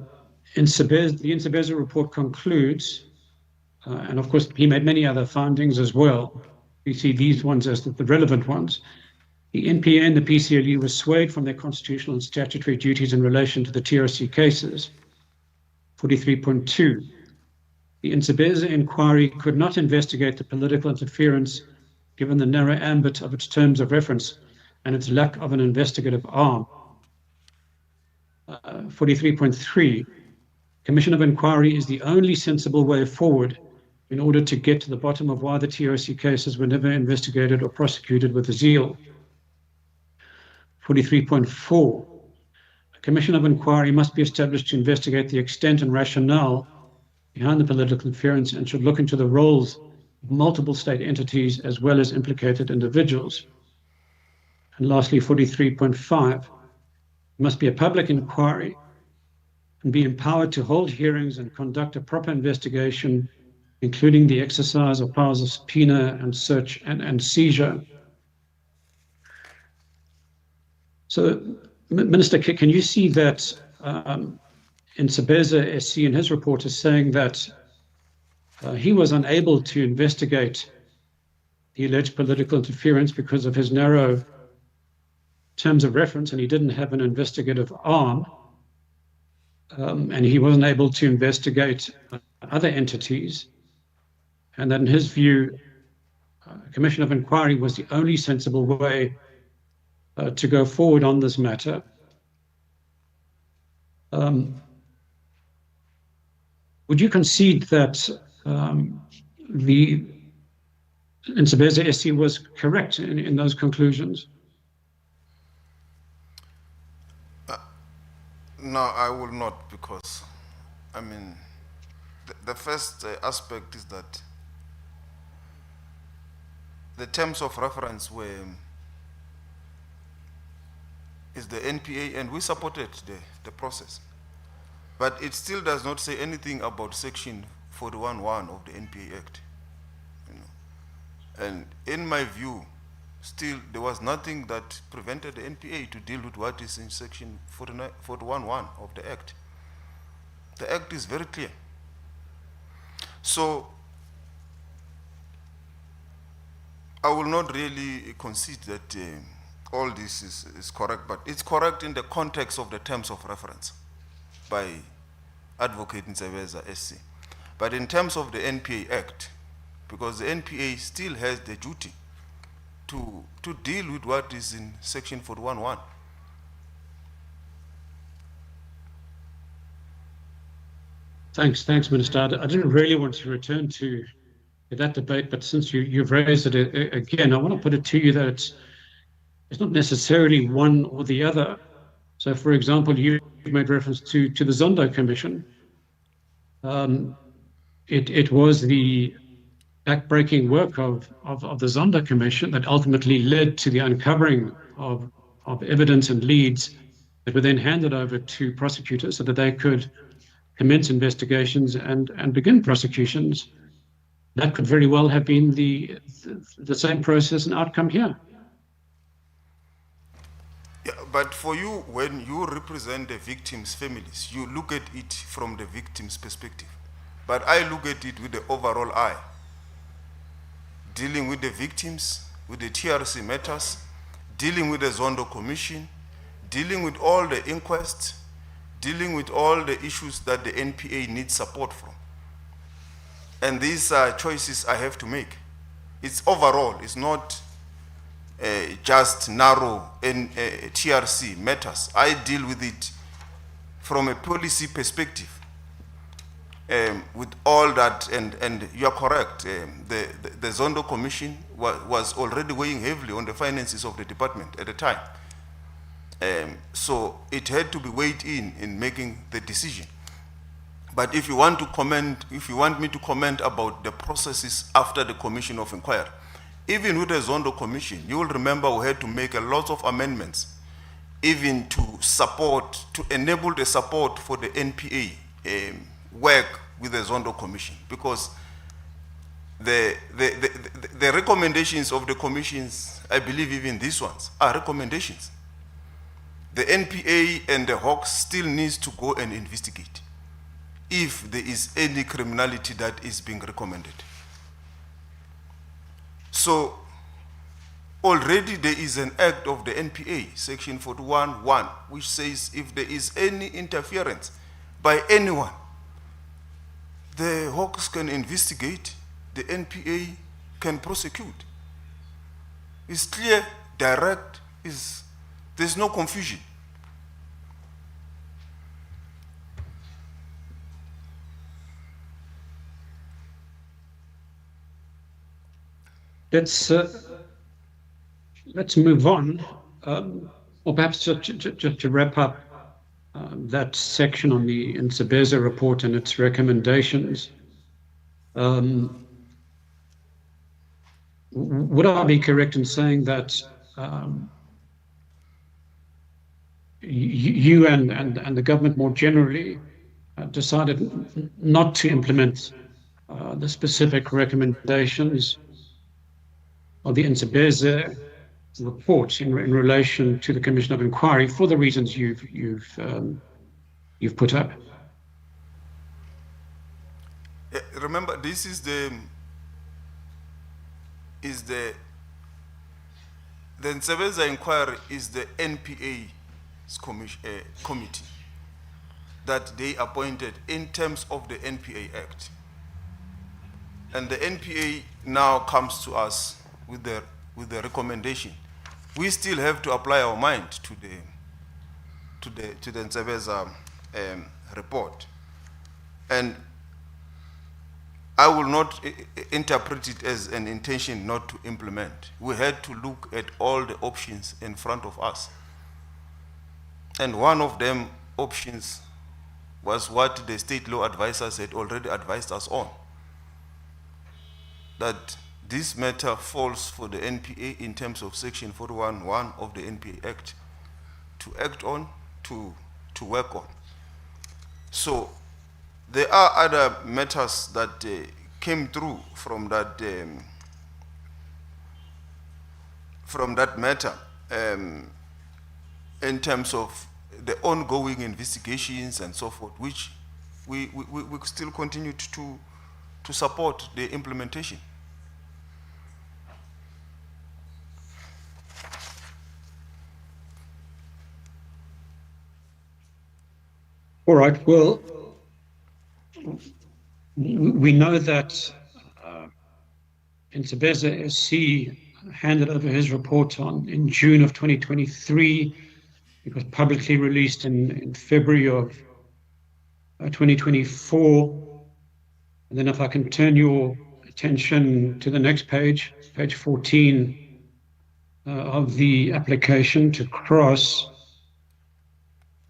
Nsebeza report concludes, and of course he made many other findings as well. We see these ones as the relevant ones. The NPA and the PCLE were swayed from their constitutional and statutory duties in relation to the TRC cases. 43.2. The Nsebeza inquiry could not investigate the political interference given the narrow ambit of its terms of reference and its lack of an investigative arm. 43.3. Commission of inquiry is the only sensible way forward in order to get to the bottom of why the TRC cases were never investigated or prosecuted with zeal. 43.4. A commission of inquiry must be established to investigate the extent and rationale behind the political interference and should look into the roles of multiple state entities as well as implicated individuals. And lastly, 43.5. It must be a public inquiry and be empowered to hold hearings and conduct a proper investigation including the exercise of powers of subpoena and search and seizure. So, Minister, can you see that in Sabeza SC in his report is saying that he was unable to investigate the alleged political interference because of his narrow terms of reference, and he didn't have an investigative arm, and he wasn't able to investigate other entities, and that in his view, a commission of inquiry was the only sensible way to go forward on this matter. Would you concede that the Nsebeza SC was correct in those conclusions? No, I will not, because, I mean, the first aspect is that the terms of reference is the NPA, and we supported the process. But it still does not say anything about Section 41(1) of the NPA Act. You know. And in my view, still there was nothing that prevented the NPA to deal with what is in Section 41(1) of the Act. The Act is very clear. So I will not really concede that all this is correct, but it's correct in the context of the terms of reference by Advocate Nsebeza SC. But in terms of the NPA Act, because the NPA still has the duty to deal with what is in Section 41(1). Thanks, Minister. I didn't really want to return to that debate, but since you've raised it again, I want to put it to you that it's not necessarily one or the other. So, for example, you've made reference to the Zondo Commission. It was the backbreaking work of the Zondo Commission that ultimately led to the uncovering of evidence and leads that were then handed over to prosecutors so that they could commence investigations and begin prosecutions. That could very well have been the same process and outcome here. Yeah, but for you, when you represent the victims' families, you look at it from the victim's perspective. But I look at it with the overall eye, dealing with the victims, with the TRC matters, dealing with the Zondo Commission, dealing with all the inquests, dealing with all the issues that the NPA needs support from. And these are choices I have to make. It's overall, it's not just narrow TRC matters. I deal with it from a policy perspective. With all that, and you are correct, the Zondo Commission was already weighing heavily on the finances of the department at the time. So it had to be weighed in making the decision. But if you want to comment, if you want me to comment about the processes after the Commission of Inquiry, even with the Zondo Commission, you will remember we had to make a lot of amendments, even to support, to enable the support for the NPA work with the Zondo Commission, because the recommendations of the commissions, I believe even these ones, are recommendations. The NPA and the Hawks still needs to go and investigate if there is any criminality that is being recommended. So already there is an act of the NPA, Section 41(1), which says if there is any interference by anyone, the Hawks can investigate, the NPA can prosecute. It's clear, direct, there's no confusion. Let's move on, or perhaps just to wrap up that section on the Nsebeza report and its recommendations. Would I be correct in saying that you and the government more generally decided not to implement the specific recommendations of the Nsebeze report in relation to the Commission of Inquiry for the reasons you've put up. Remember, this is the Nsebeze inquiry is the NPA's committee that they appointed in terms of the NPA Act. And the NPA now comes to us with the recommendation. We still have to apply our mind to the Nsebeze report. And I will not interpret it as an intention not to implement. We had to look at all the options in front of us. And one of them options was what the state law advisors had already advised us on. That this matter falls for the NPA in terms of section 41(1) of the NPA Act to act on, to work on. So there are other matters that came through from that matter in terms of the ongoing investigations and so forth, which we still continue to support the implementation. All right, well, we know that Nsebeze SC handed over his report in June of 2023. It was publicly released in February of 2024. And then if I can turn your attention to the next page, page 14 of the application to cross,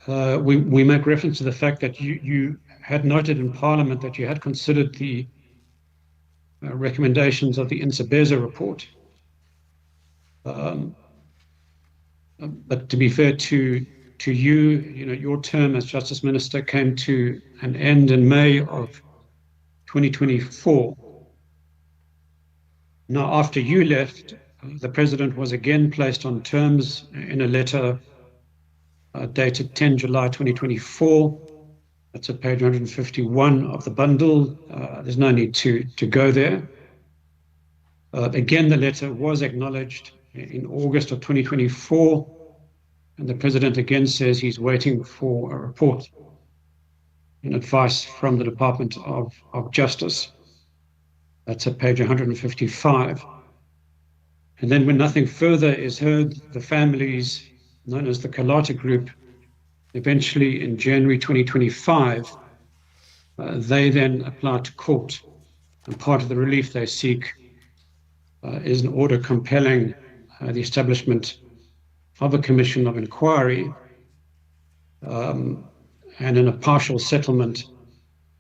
we make reference to the fact that you had noted in Parliament that you had considered the recommendations of the Nsebeze report. But to be fair to you, your term as Justice Minister came to an end in May of 2024. Now, after you left, the President was again placed on terms in a letter dated 10 July 2024. That's at page 151 of the bundle. There's no need to go there. Again, the letter was acknowledged in August of 2024, and the President again says he's waiting for a report and advice from the Department of Justice. That's at page 155. And then when nothing further is heard, the families, known as the Kalata Group, eventually in January 2025, they then apply to court. And part of the relief they seek is an order compelling the establishment of a commission of inquiry and in a partial settlement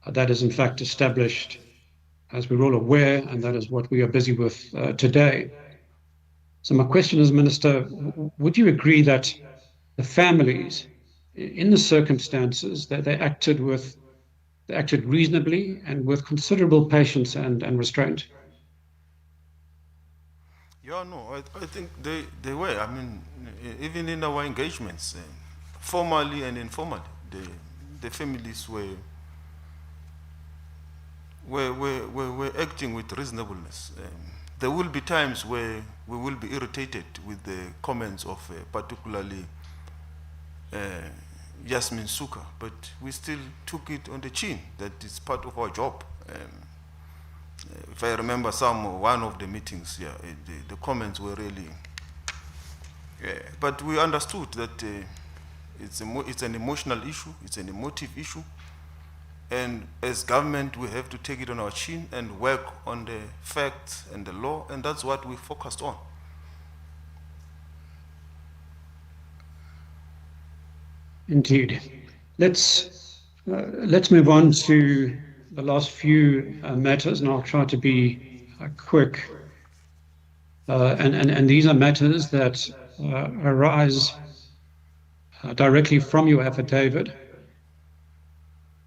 that is in fact established, as we're all aware, and that is what we are busy with today. So my question is, Minister, would you agree that the families, in the circumstances, that they acted reasonably and with considerable patience and restraint? Yeah, no, I think they were. I mean, even in our engagements, formally and informally, the families were acting with reasonableness. There will be times where we will be irritated with the comments of particularly Yasmin Suka, but we still took it on the chin. That is part of our job. If I remember one of the meetings, the comments were really, but we understood that it's an emotional issue, it's an emotive issue, and as government we have to take it on our chin and work on the facts and the law, and that's what we focused on. Indeed. Let's move on to the last few matters, and I'll try to be quick. And these are matters that arise directly from your affidavit.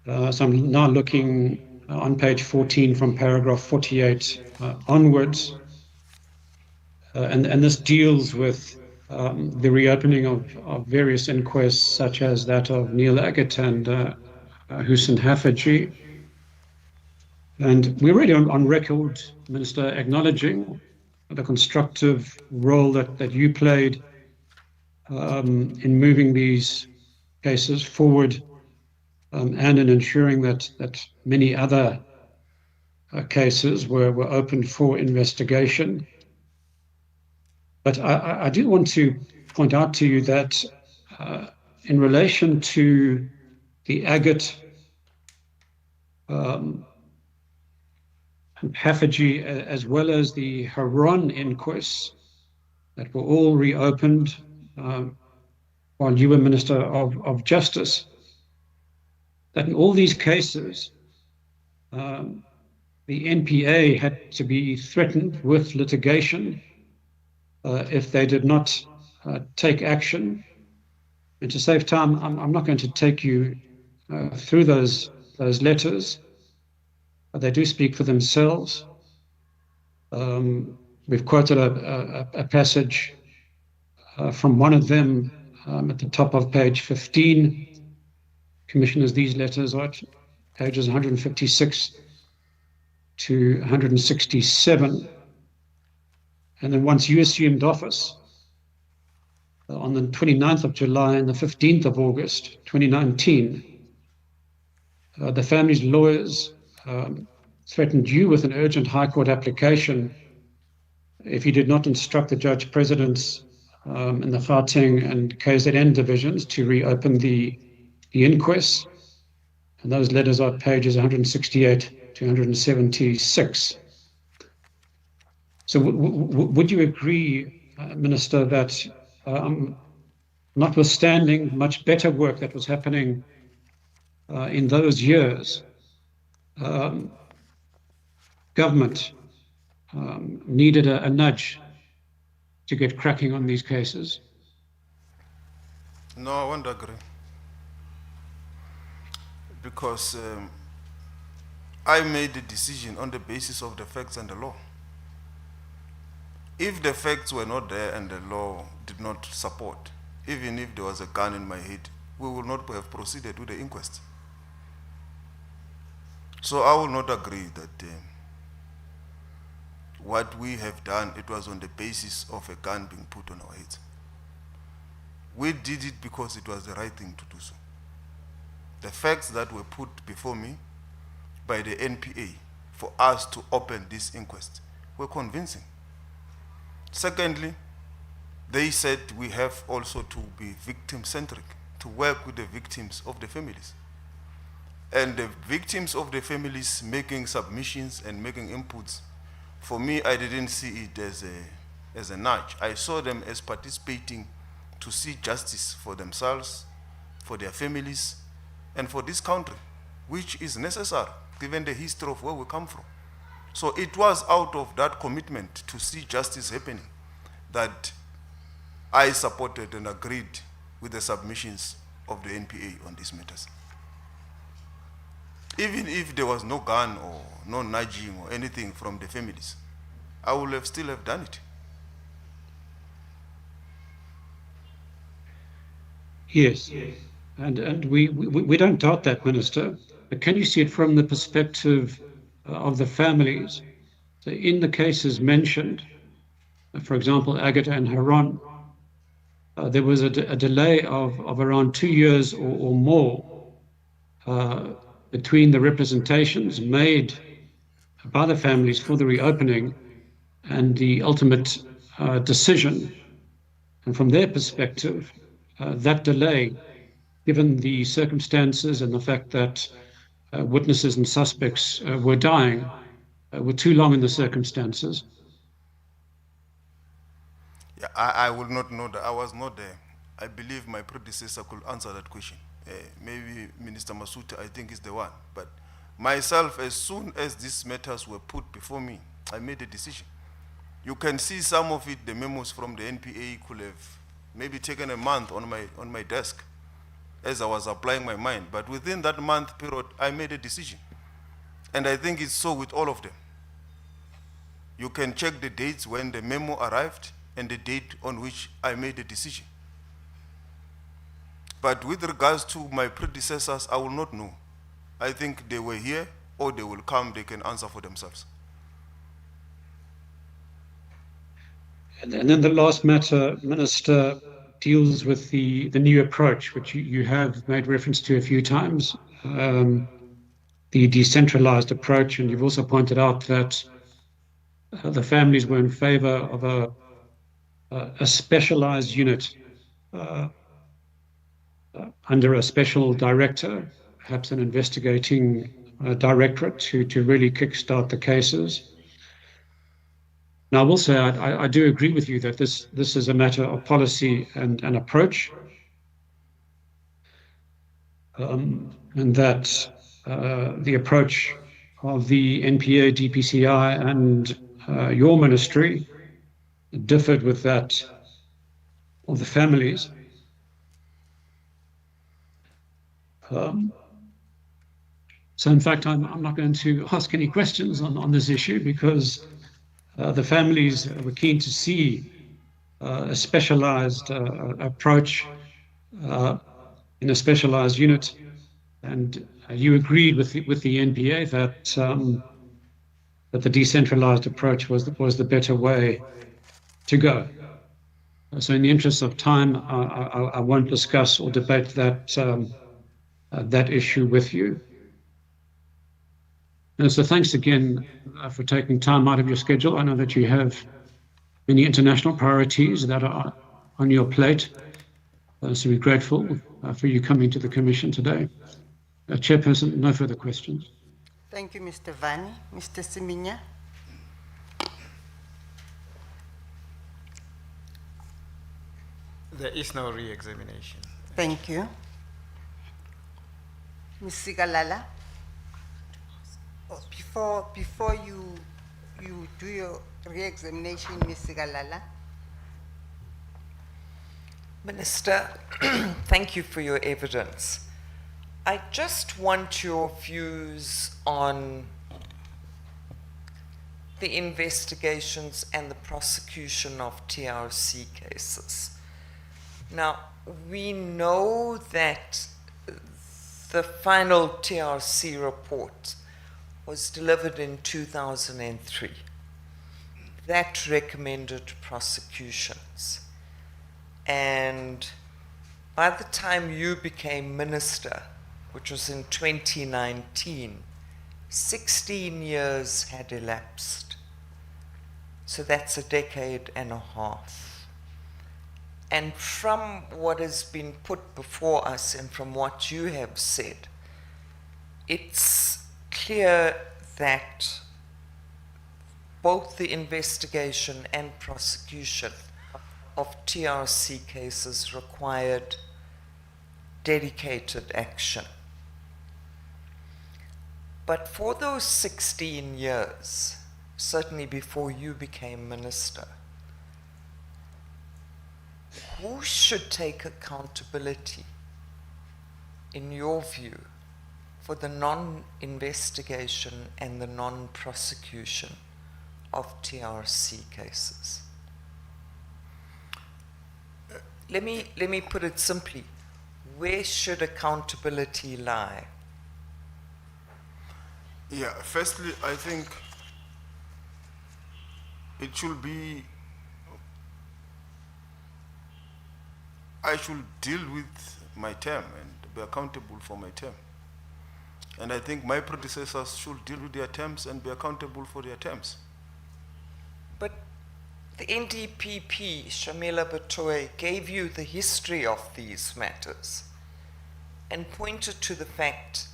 So I'm now looking on page 14 from paragraph 48 onwards. And this deals with the reopening of various inquests, such as that of Neil Agate and Hussein Hafaji. And we're already on record, Minister, acknowledging the constructive role that you played in moving these cases forward and in ensuring that many other cases were opened for investigation. But I do want to point out to you that in relation to the Agate and Hafaji, as well as the Haron inquests that were all reopened while you were Minister of Justice, that in all these cases, the NPA had to be threatened with litigation if they did not take action. And to save time, I'm not going to take you through those letters. They do speak for themselves. We've quoted a passage from one of them at the top of page 15. Commissioners, these letters are at pages 156 to 167. And then once you assumed office, on the 29th of July and the 15th of August, 2019, the family's lawyers threatened you with an urgent High Court application if you did not instruct the Judge Presidents in the Gauteng and KZN divisions to reopen the inquests. And those letters are at pages 168 to 176. So would you agree, Minister, that notwithstanding much better work that was happening in those years, government needed a nudge to get cracking on these cases? No, I won't agree. Because I made the decision on the basis of the facts and the law. If the facts were not there and the law did not support, even if there was a gun in my head, we would not have proceeded with the inquest. So I will not agree that what we have done, it was on the basis of a gun being put on our heads. We did it because it was the right thing to do so. The facts that were put before me by the NPA for us to open this inquest were convincing. Secondly, they said we have also to be victim-centric, to work with the victims of the families. And the victims of the families making submissions and making inputs, for me, I didn't see it as a nudge. I saw them as participating to see justice for themselves, for their families, and for this country, which is necessary, given the history of where we come from. So it was out of that commitment to see justice happening that I supported and agreed with the submissions of the NPA on these matters. Even if there was no gun or no nudging or anything from the families, I would have still have done it. Yes, and we don't doubt that, Minister. But can you see it from the perspective of the families? So in the cases mentioned, for example, Agate and Haron, there was a delay of around 2 years or more between the representations made by the families for the reopening and the ultimate decision. And from their perspective, that delay, given the circumstances and the fact that witnesses and suspects were dying, were too long in the circumstances. Yeah, I would not know that. I was not there. I believe my predecessor could answer that question. Maybe Minister Masuta, I think, is the one. But myself, as soon as these matters were put before me, I made a decision. You can see some of it, the memos from the NPA could have maybe taken a month on my desk as I was applying my mind. But within that month period, I made a decision. And I think it's so with all of them. You can check the dates when the memo arrived and the date on which I made the decision. But with regards to my predecessors, I will not know. I think they were here or they will come, they can answer for themselves. And then the last matter, Minister, deals with the new approach, which you have made reference to a few times, the decentralized approach, and you've also pointed out that the families were in favor of a specialized unit under a special director, perhaps an investigating directorate to really kickstart the cases. Now, I will say I do agree with you that this is a matter of policy and approach, and that the approach of the NPA, DPCI, and your ministry differed with that of the families. So, in fact, I'm not going to ask any questions on this issue because the families were keen to see a specialized approach in a specialized unit, and you agreed with the NPA that the decentralized approach was the better way to go. So, in the interest of time, I won't discuss or debate that issue with you. And so, thanks again for taking time out of your schedule. I know that you have many international priorities that are on your plate. So we're grateful for you coming to the Commission today. Chairperson, no further questions. Thank you, Mr. Vani. Mr. Siminya? There is no re-examination. Thank you. Ms. Sigalala? Oh, before you do your re-examination, Ms. Sigalala? Minister, thank you for your evidence. I just want your views on the investigations and the prosecution of TRC cases. Now, we know that the final TRC report was delivered in 2003. That recommended prosecutions. And by the time you became minister, which was in 2019, 16 years had elapsed. So that's a decade and a half. And from what has been put before us and from what you have said, it's clear that both the investigation and prosecution of TRC cases required dedicated action. But for those 16 years, certainly before you became minister, who should take accountability, in your view, for the non-investigation and the non-prosecution of TRC cases? Let me put it simply. Where should accountability lie? Yeah, firstly, I think it should be, I should deal with my term and be accountable for my term. And I think my predecessors should deal with their terms and be accountable for their terms. But the NDPP, Shamila Batoy, gave you the history of these matters and pointed to the fact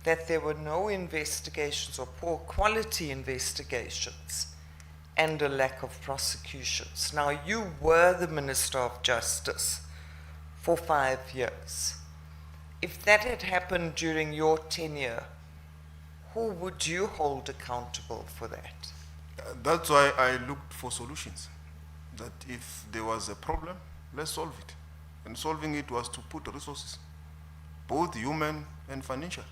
that there were no investigations or poor quality investigations and a lack of prosecutions. Now, you were the Minister of Justice for 5 years. If that had happened during your tenure, who would you hold accountable for that? That's why I looked for solutions. That if there was a problem, let's solve it. And solving it was to put resources, both human and financial.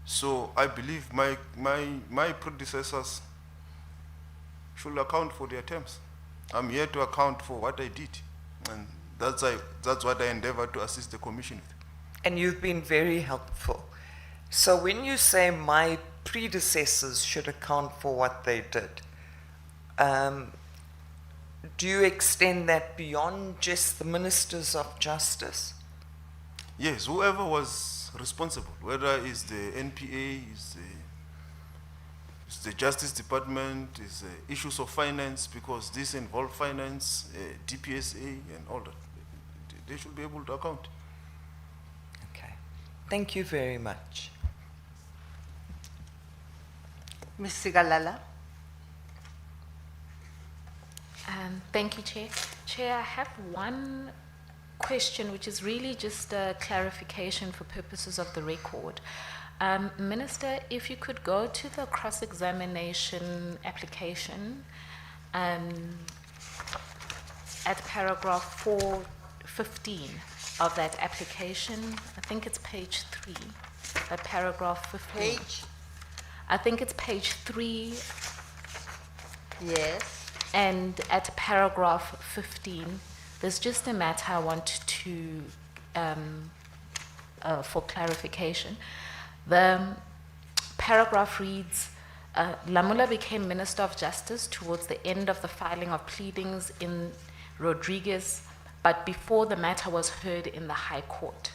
So I believe my predecessors should account for their terms. I'm here to account for what I did. And that's what I endeavor to assist the commission with. And you've been very helpful. So when you say my predecessors should account for what they did, do you extend that beyond just the ministers of justice? Yes, whoever was responsible, whether it's the NPA, it's the Justice Department, it's issues of finance, because this involve finance, DPSA and all that. They should be able to account. Okay. Thank you very much. Ms. Sigalala? Thank you, Chair. Chair, I have one question, which is really just a clarification for purposes of the record. Minister, if you could go to the cross-examination application at paragraph 415 of that application, I think it's page 3, paragraph 15. Page? I think it's page 3. Yes. And at paragraph 15, there's just a matter I want to, for clarification. The paragraph reads, Lamula became Minister of Justice towards the end of the filing of pleadings in Rodriguez, but before the matter was heard in the High Court.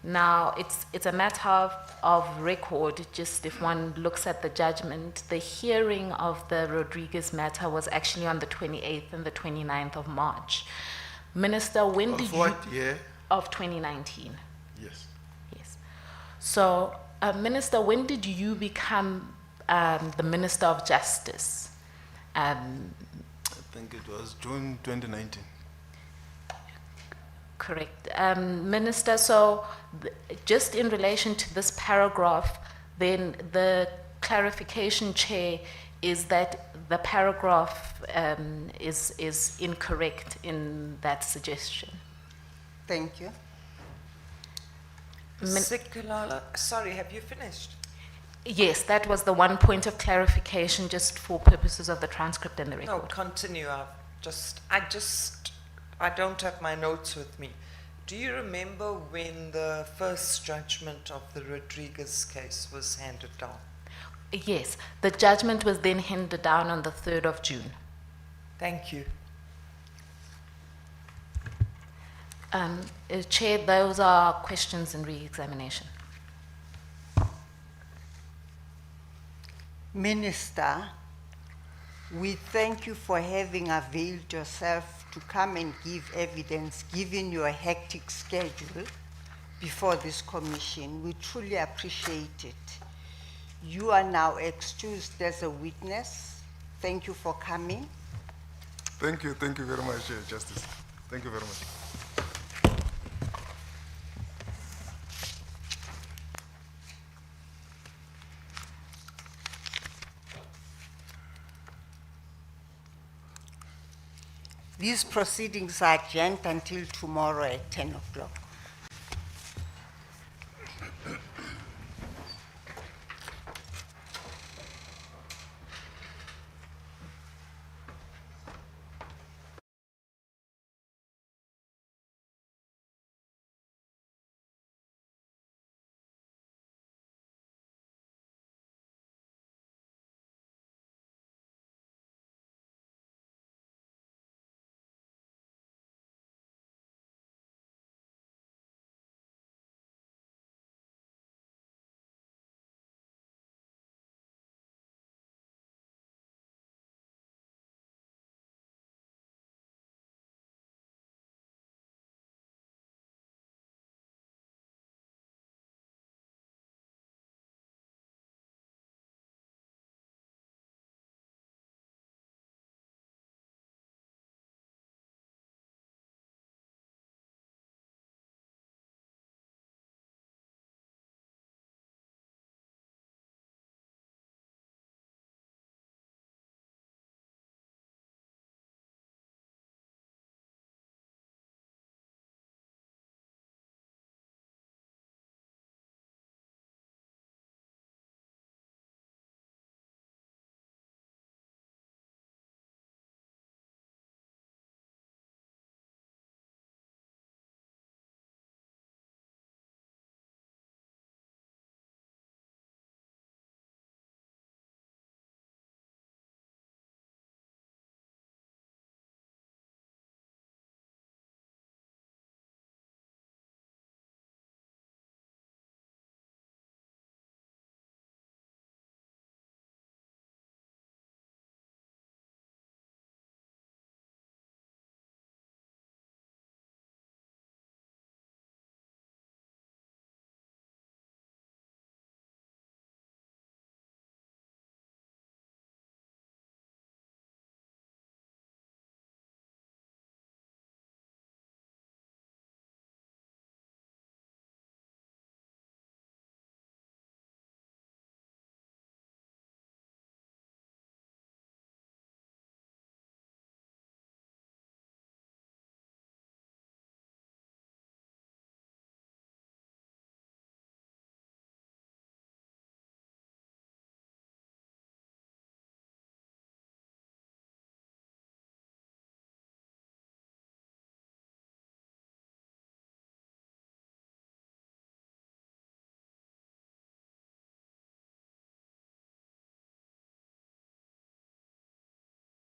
Now, it's a matter of record, just if one looks at the judgment. The hearing of the Rodriguez matter was actually on the 28th and the 29th of March. Minister, when did you... Of what year? Of 2019. Yes. Yes. So, Minister, when did you become the Minister of Justice? I think it was June 2019. Correct. Minister, so just in relation to this paragraph, then the clarification, Chair, is that the paragraph is incorrect in that suggestion. Thank you. Sikalala, sorry, have you finished? Yes, that was the one point of clarification just for purposes of the transcript and the record. No, continue. I don't have my notes with me. Do you remember when the first judgment of the Rodriguez case was handed down? Yes, the judgment was then handed down on the 3rd of June. Thank you. Chair, those are questions in re-examination. Minister, we thank you for having availed yourself to come and give evidence, given your hectic schedule before this commission. We truly appreciate it. You are now excused as a witness. Thank you for coming. Thank you very much, Justice. Thank you very much. These proceedings are adjourned until tomorrow at 10 o'clock.